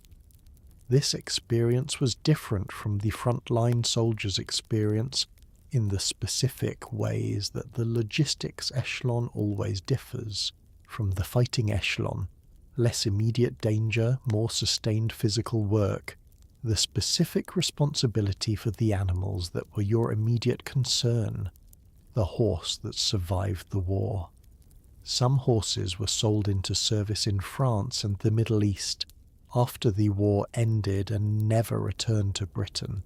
This experience was different from the frontline soldiers' experience in the specific ways that the logistics echelon always differs from the fighting echelon. Less immediate danger, more sustained physical work, the specific responsibility for the animals that were your immediate concern, the horse that survived the war. Some horses were sold into service in France and the Middle East after the war ended and never returned to Britain.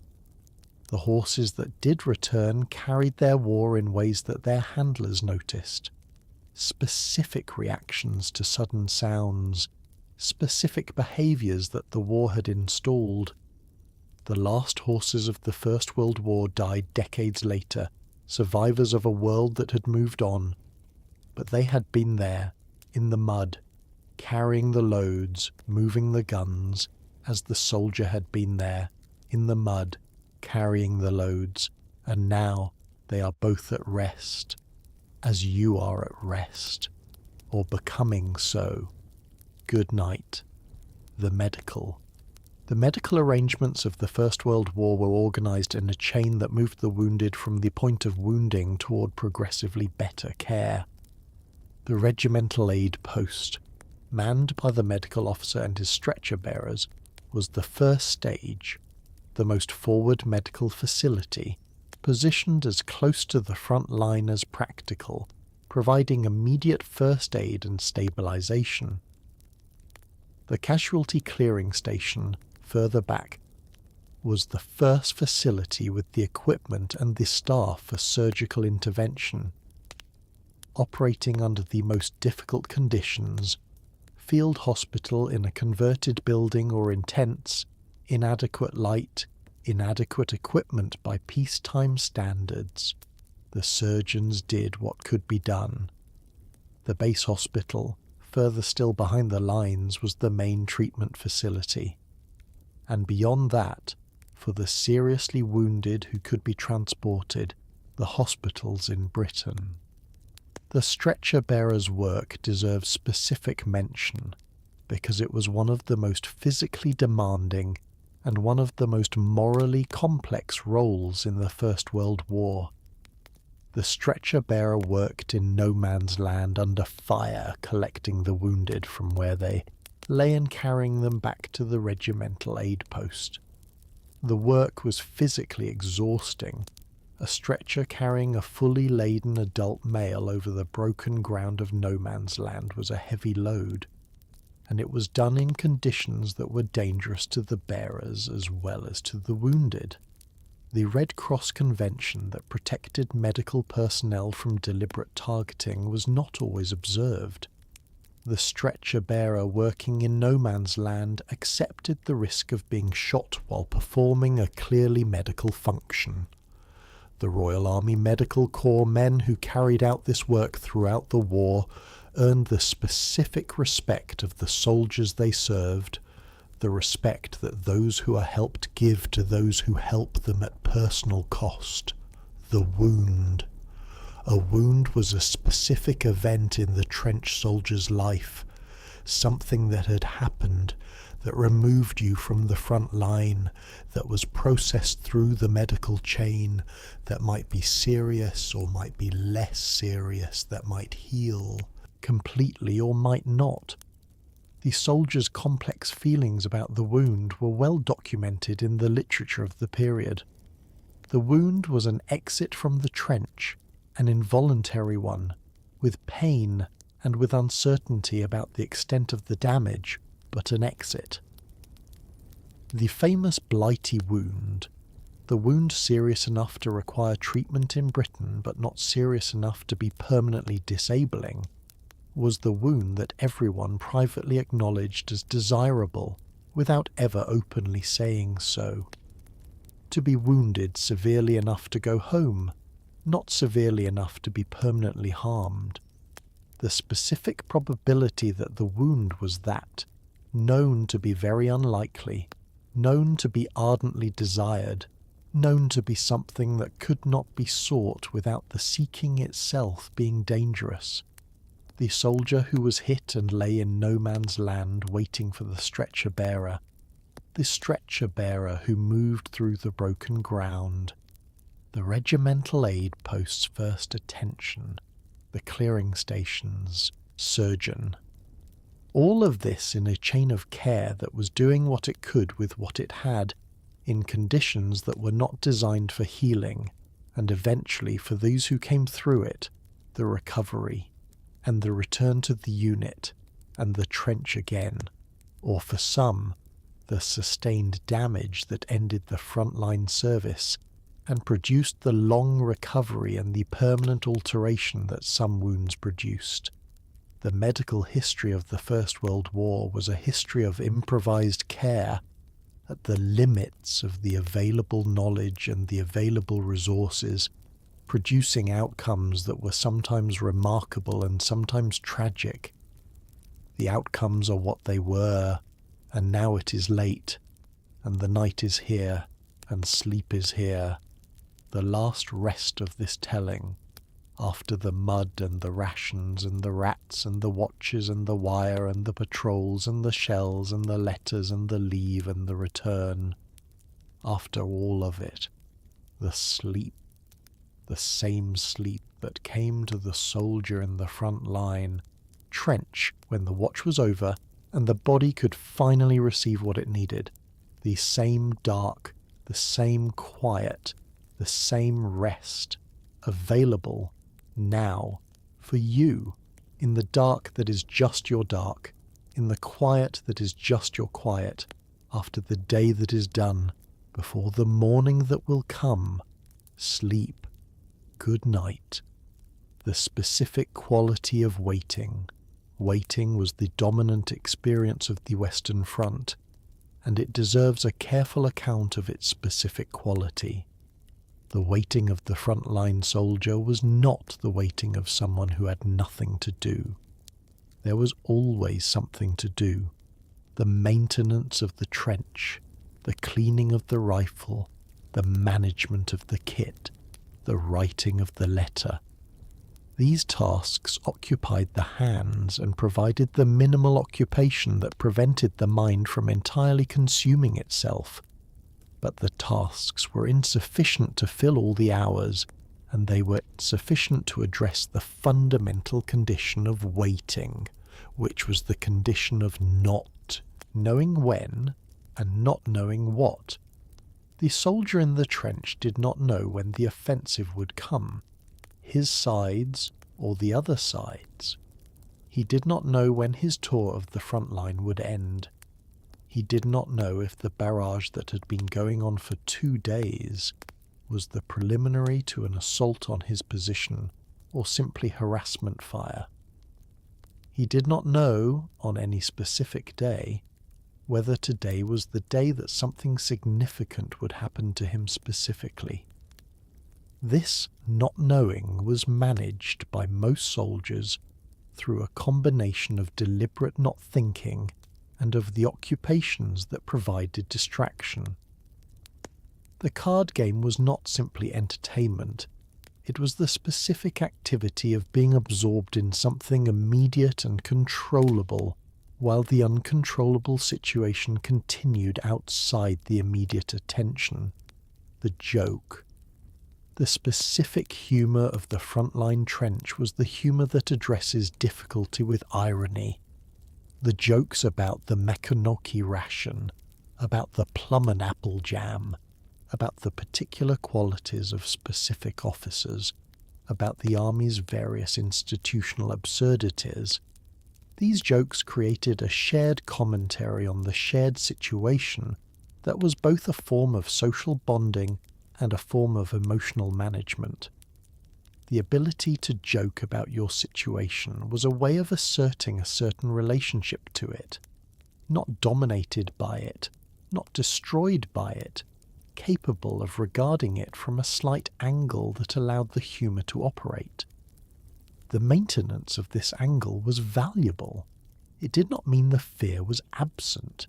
The horses that did return carried their war in ways that their handlers noticed. Specific reactions to sudden sounds, specific behaviours that the war had installed. The last horses of the First World War died decades later, survivors of a world that had moved on. But they had been there, in the mud, carrying the loads, moving the guns, as the soldier had been there, in the mud, carrying the loads, and now they are both at rest, as you are at rest, or becoming so. Good night. The medical. The medical arrangements of the First World War were organised in a chain that moved the wounded from the point of wounding toward progressively better care. The regimental aid post, manned by the medical officer and his stretcher bearers, was the first stage, the most forward medical facility, positioned as close to the front line as practical, providing immediate first aid and stabilisation. The casualty clearing station, further back, was the first facility with the equipment and the staff for surgical intervention. Operating under the most difficult conditions, field hospital in a converted building or in tents, inadequate light, inadequate equipment by peacetime standards, the surgeons did what could be done. The base hospital, further still behind the lines, was the main treatment facility. And beyond that, for the seriously wounded who could be transported, the hospitals in Britain. The stretcher bearer's work deserves specific mention because it was one of the most physically demanding and one of the most morally complex roles in the First World War. The stretcher bearer worked in no man's land under fire, collecting the wounded from where they lay and carrying them back to the regimental aid post. The work was physically exhausting. A stretcher carrying a fully laden adult male over the broken ground of no man's land was a heavy load, and it was done in conditions that were dangerous to the bearers as well as to the wounded. The Red Cross Convention that protected medical personnel from deliberate targeting was not always observed. The stretcher bearer working in no man's land accepted the risk of being shot while performing a clearly medical function. The Royal Army Medical Corps men who carried out this work throughout the war earned the specific respect of the soldiers they served, the respect that those who are helped give to those who help them at personal cost. The wound. A wound was a specific event in the trench soldier's life, something that had happened, that removed you from the front line, that was processed through the medical chain, that might be serious or might be less serious, that might heal completely or might not. The soldier's complex feelings about the wound were well documented in the literature of the period. The wound was an exit from the trench, an involuntary one, with pain and with uncertainty about the extent of the damage, but an exit. The famous Blighty wound, the wound serious enough to require treatment in Britain but not serious enough to be permanently disabling, was the wound that everyone privately acknowledged as desirable without ever openly saying so. To be wounded severely enough to go home, not severely enough to be permanently harmed. The specific probability that the wound was that, known to be very unlikely, known to be ardently desired, known to be something that could not be sought without the seeking itself being dangerous. The soldier who was hit and lay in no man's land waiting for the stretcher bearer. The stretcher bearer who moved through the broken ground. The regimental aid post's first attention. The clearing station's surgeon. All of this in a chain of care that was doing what it could with what it had, in conditions that were not designed for healing, and eventually for those who came through it, the recovery, and the return to the unit, and the trench again, or for some, the sustained damage that ended the frontline service, and produced the long recovery and the permanent alteration that some wounds produced. The medical history of the First World War was a history of improvised care, at the limits of the available knowledge and the available resources, producing outcomes that were sometimes remarkable and sometimes tragic. The outcomes are what they were, and now it is late, and the night is here, and sleep is here, the last rest of this telling, after the mud and the rations and the rats and the watches and the wire and the patrols and the shells and the letters and the leave and the return. After all of it, the sleep, the same sleep that came to the soldier in the front line, trench when the watch was over and the body could finally receive what it needed. The same dark, the same quiet, the same rest, available now, for you, in the dark that is just your dark, in the quiet that is just your quiet, after the day that is done, before the morning that will come. Sleep. Good night. The specific quality of waiting. Waiting was the dominant experience of the Western Front, and it deserves a careful account of its specific quality. The waiting of the frontline soldier was not the waiting of someone who had nothing to do. There was always something to do. The maintenance of the trench, the cleaning of the rifle, the management of the kit, the writing of the letter. These tasks occupied the hands and provided the minimal occupation that prevented the mind from entirely consuming itself. But the tasks were insufficient to fill all the hours, and they were sufficient to address the fundamental condition of waiting, which was the condition of not knowing when and not knowing what. The soldier in the trench did not know when the offensive would come, his sides or the other sides. He did not know when his tour of the front line would end. He did not know if the barrage that had been going on for 2 days was the preliminary to an assault on his position or simply harassment fire. He did not know, on any specific day, whether today was the day that something significant would happen to him specifically. This not knowing was managed by most soldiers through a combination of deliberate not thinking and of the occupations that provided distraction. The card game was not simply entertainment, it was the specific activity of being absorbed in something immediate and controllable, while the uncontrollable situation continued outside the immediate attention. The joke. The specific humour of the frontline trench was the humour that addresses difficulty with irony. The jokes about the Mekanoki ration, about the plum and apple jam, about the particular qualities of specific officers, about the Army's various institutional absurdities. These jokes created a shared commentary on the shared situation that was both a form of social bonding and a form of emotional management. The ability to joke about your situation was a way of asserting a certain relationship to it, not dominated by it, not destroyed by it, capable of regarding it from a slight angle that allowed the humour to operate. The maintenance of this angle was valuable. It did not mean the fear was absent.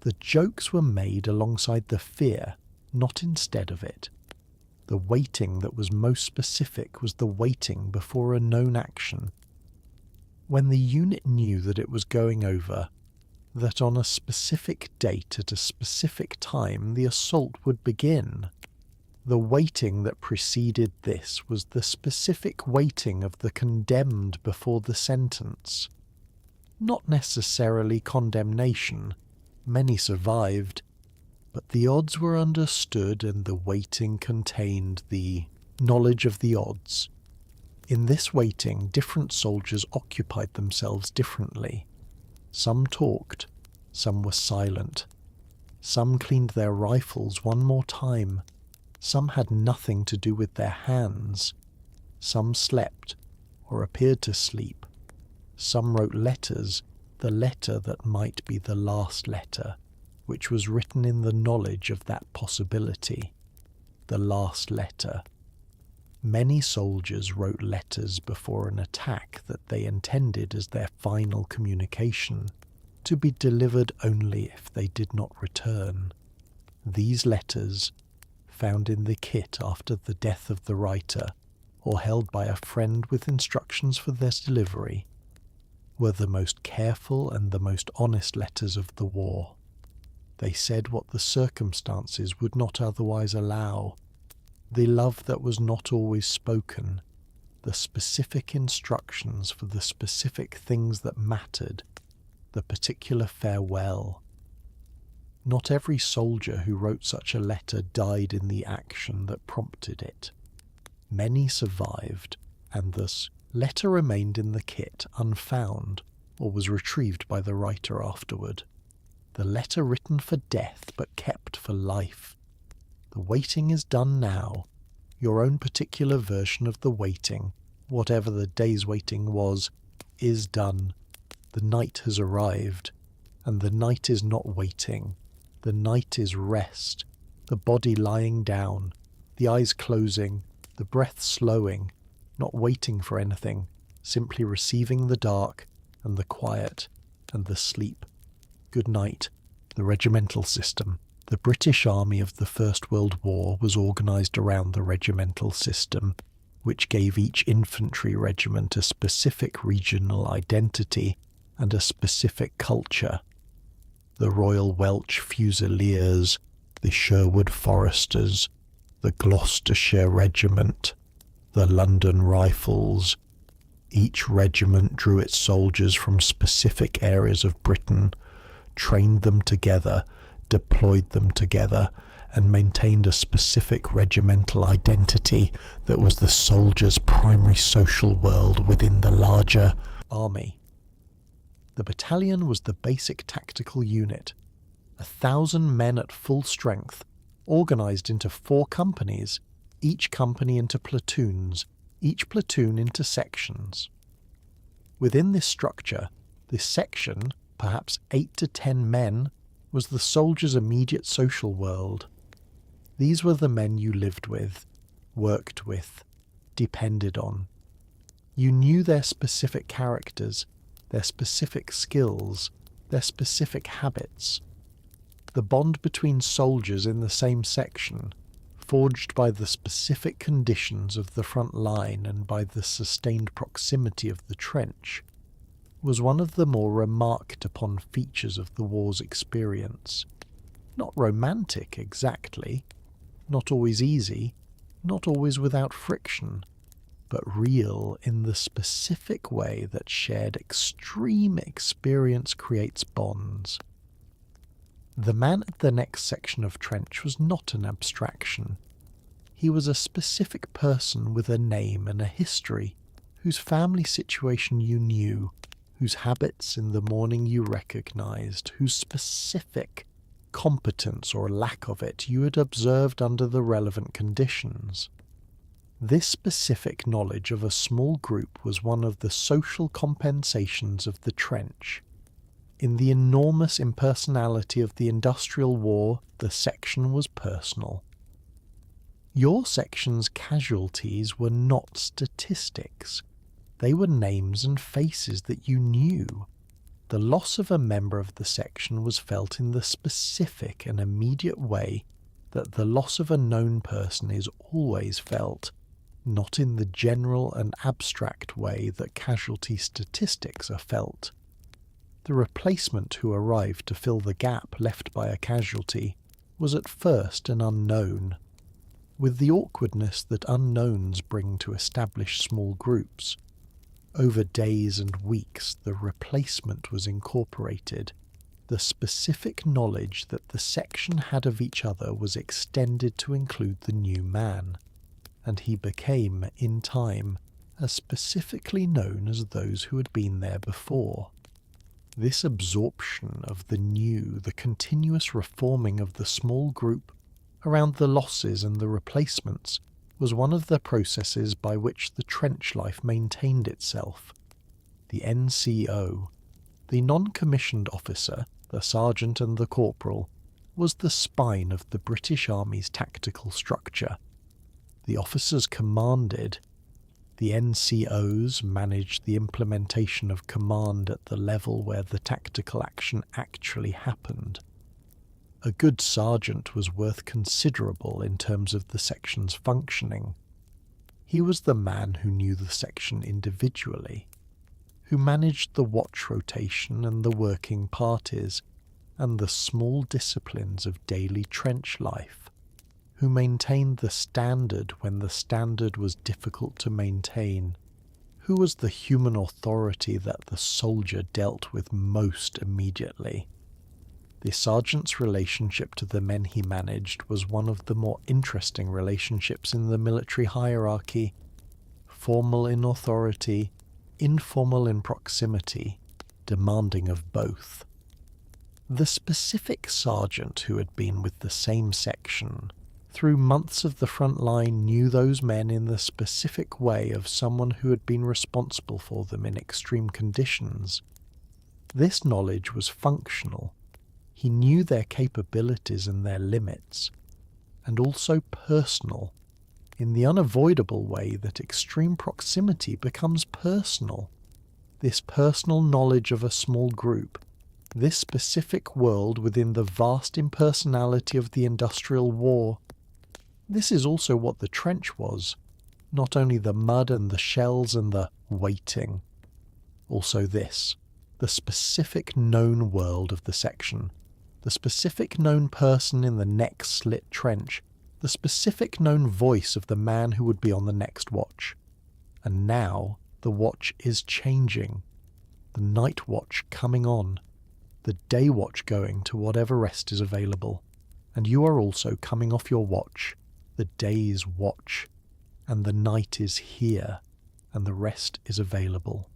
The jokes were made alongside the fear, not instead of it. The waiting that was most specific was the waiting before a known action. When the unit knew that it was going over, that on a specific date at a specific time the assault would begin, the waiting that preceded this was the specific waiting of the condemned before the sentence. Not necessarily condemnation. Many survived, but the odds were understood and the waiting contained the knowledge of the odds. In this waiting, different soldiers occupied themselves differently. Some talked, some were silent. Some cleaned their rifles one more time. Some had nothing to do with their hands. Some slept, or appeared to sleep. Some wrote letters, the letter that might be the last letter, which was written in the knowledge of that possibility. The last letter. Many soldiers wrote letters before an attack that they intended as their final communication, to be delivered only if they did not return. These letters, found in the kit after the death of the writer, or held by a friend with instructions for their delivery, were the most careful and the most honest letters of the war. They said what the circumstances would not otherwise allow, the love that was not always spoken, the specific instructions for the specific things that mattered, the particular farewell. Not every soldier who wrote such a letter died in the action that prompted it. Many survived, and this letter remained in the kit unfound, or was retrieved by the writer afterward. The letter written for death but kept for life. The waiting is done now. Your own particular version of the waiting, whatever the day's waiting was, is done. The night has arrived, and the night is not waiting. The night is rest, the body lying down, the eyes closing, the breath slowing, not waiting for anything, simply receiving the dark and the quiet and the sleep. Good night. The regimental system. The British Army of the First World War was organised around the regimental system, which gave each infantry regiment a specific regional identity and a specific culture. The Royal Welsh Fusiliers, the Sherwood Foresters, the Gloucestershire Regiment, the London Rifles. Each regiment drew its soldiers from specific areas of Britain, trained them together, deployed them together, and maintained a specific regimental identity that was the soldier's primary social world within the larger army. The battalion was the basic tactical unit, 1,000 men at full strength, organised into 4 companies, each company into platoons, each platoon into sections. Within this structure, this section, perhaps 8 to 10 men, was the soldier's immediate social world. These were the men you lived with, worked with, depended on. You knew their specific characters, their specific skills, their specific habits. The bond between soldiers in the same section, forged by the specific conditions of the front line and by the sustained proximity of the trench, was one of the more remarked upon features of the war's experience. Not romantic exactly, not always easy, not always without friction, but real in the specific way that shared extreme experience creates bonds. The man at the next section of trench was not an abstraction. He was a specific person with a name and a history, whose family situation you knew, whose habits in the morning you recognized, whose specific competence or lack of it you had observed under the relevant conditions. This specific knowledge of a small group was one of the social compensations of the trench. In the enormous impersonality of the Industrial War, the section was personal. Your section's casualties were not statistics. They were names and faces that you knew. The loss of a member of the section was felt in the specific and immediate way that the loss of a known person is always felt, not in the general and abstract way that casualty statistics are felt. The replacement who arrived to fill the gap left by a casualty was at first an unknown. With the awkwardness that unknowns bring to established small groups, over days and weeks the replacement was incorporated. The specific knowledge that the section had of each other was extended to include the new man, and he became, in time, as specifically known as those who had been there before. This absorption of the new, the continuous reforming of the small group around the losses and the replacements, was one of the processes by which the trench life maintained itself. The NCO, the non-commissioned officer, the sergeant and the corporal, was the spine of the British Army's tactical structure. The officers commanded. The NCOs managed the implementation of command at the level where the tactical action actually happened. A good sergeant was worth considerable in terms of the section's functioning. He was the man who knew the section individually, who managed the watch rotation and the working parties and the small disciplines of daily trench life, who maintained the standard when the standard was difficult to maintain, who was the human authority that the soldier dealt with most immediately. The sergeant's relationship to the men he managed was one of the more interesting relationships in the military hierarchy, formal in authority, informal in proximity, demanding of both. The specific sergeant who had been with the same section through months of the front line knew those men in the specific way of someone who had been responsible for them in extreme conditions. This knowledge was functional. He knew their capabilities and their limits, and also personal, in the unavoidable way that extreme proximity becomes personal. This personal knowledge of a small group, this specific world within the vast impersonality of the Industrial War, this is also what the trench was, not only the mud and the shells and the waiting. Also this, the specific known world of the section, the specific known person in the next slit trench, the specific known voice of the man who would be on the next watch. And now the watch is changing, the night watch coming on, the day watch going to whatever rest is available, and you are also coming off your watch, the day's watch, and the night is here, and the rest is available.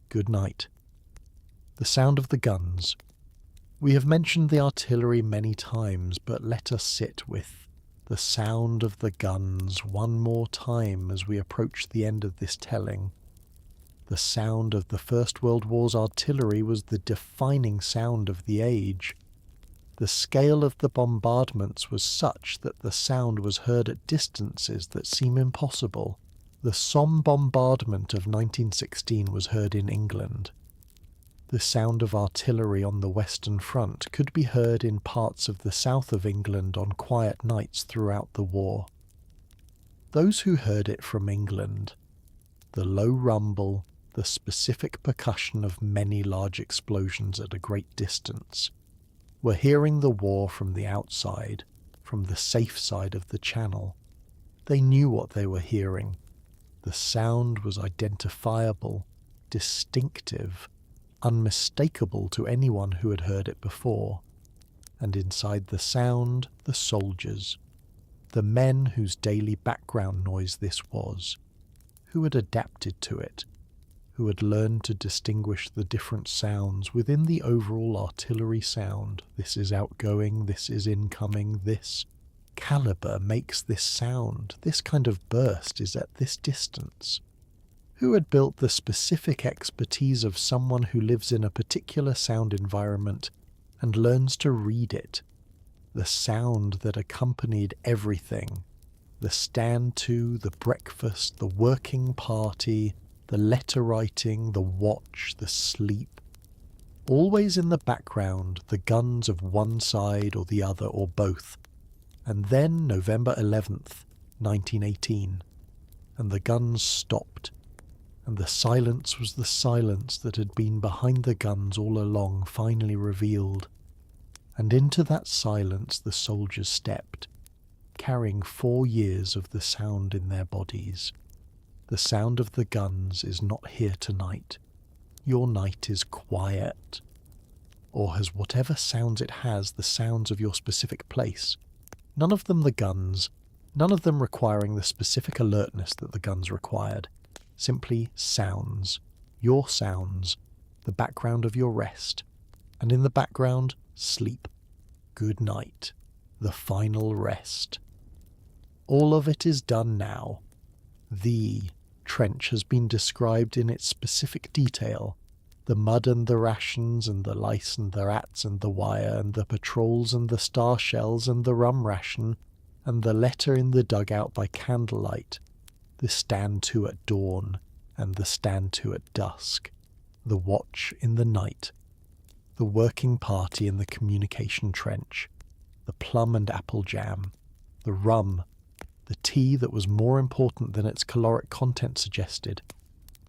Good night. The sound of the guns. We have mentioned the artillery many times, but let us sit with the sound of the guns one more time as we approach the end of this telling. The sound of the First World War's artillery was the defining sound of the age. The scale of the bombardments was such that the sound was heard at distances that seem impossible. The Somme bombardment of 1916 was heard in England. The sound of artillery on the Western Front could be heard in parts of the south of England on quiet nights throughout the war. Those who heard it from England, the low rumble, the specific percussion of many large explosions at a great distance, were hearing the war from the outside, from the safe side of the channel. They knew what they were hearing. The sound was identifiable, distinctive, unmistakable to anyone who had heard it before. And inside the sound, the soldiers, the men whose daily background noise this was, who had adapted to it, who had learned to distinguish the different sounds within the overall artillery sound. This is outgoing, this is incoming, this. caliber makes this sound? This kind of burst is at this distance. Who had built the specific expertise of someone who lives in a particular sound environment and learns to read it? The sound that accompanied everything. The stand to, the breakfast, the working party, the letter writing, the watch, the sleep. Always in the background, the guns of one side or the other or both. And then November 11th, 1918, and the guns stopped, and the silence was the silence that had been behind the guns all along finally revealed. And into that silence the soldiers stepped, carrying 4 years of the sound in their bodies. The sound of the guns is not here tonight. Your night is quiet. Or has whatever sounds it has the sounds of your specific place? None of them the guns, none of them requiring the specific alertness that the guns required. Simply sounds. Your sounds. The background of your rest. And in the background, sleep. Good night. The final rest. All of it is done now. The trench has been described in its specific detail. The mud and the rations and the lice and the rats and the wire and the patrols and the star shells and the rum ration and the letter in the dugout by candlelight. The stand to at dawn and the stand to at dusk. The watch in the night. The working party in the communication trench. The plum and apple jam. The rum. The tea that was more important than its caloric content suggested.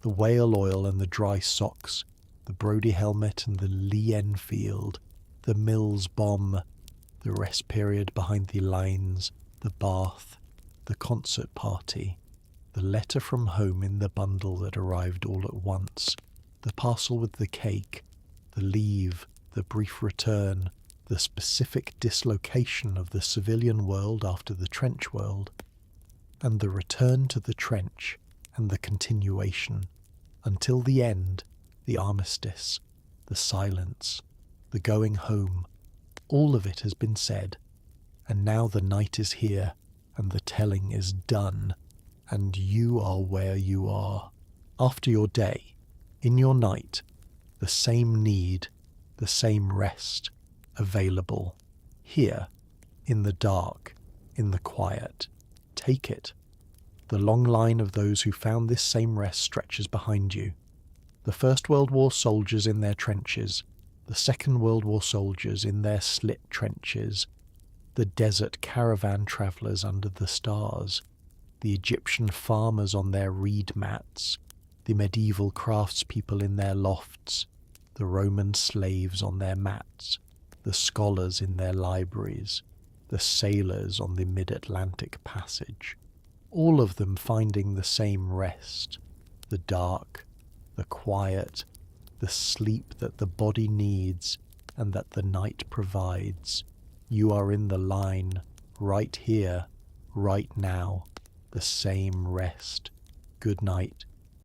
The whale oil and the dry socks. The Brodie helmet and the Lee Enfield. The Mills bomb. The rest period behind the lines. The bath. The concert party. The letter from home in the bundle that arrived all at once. The parcel with the cake. The leave. The brief return. The specific dislocation of the civilian world after the trench world. And the return to the trench and the continuation. Until the end. The armistice, the silence, the going home, all of it has been said, and now the night is here, and the telling is done, and you are where you are. After your day, in your night, the same need, the same rest, available, here, in the dark, in the quiet. Take it. The long line of those who found this same rest stretches behind you. The First World War soldiers in their trenches, the Second World War soldiers in their slit trenches, the desert caravan travellers under the stars, the Egyptian farmers on their reed mats, the medieval craftspeople in their lofts, the Roman slaves on their mats, the scholars in their libraries, the sailors on the mid-Atlantic passage, all of them finding the same rest, the dark, the quiet, the sleep that the body needs and that the night provides. You are in the line, right here, right now, the same rest. Good night.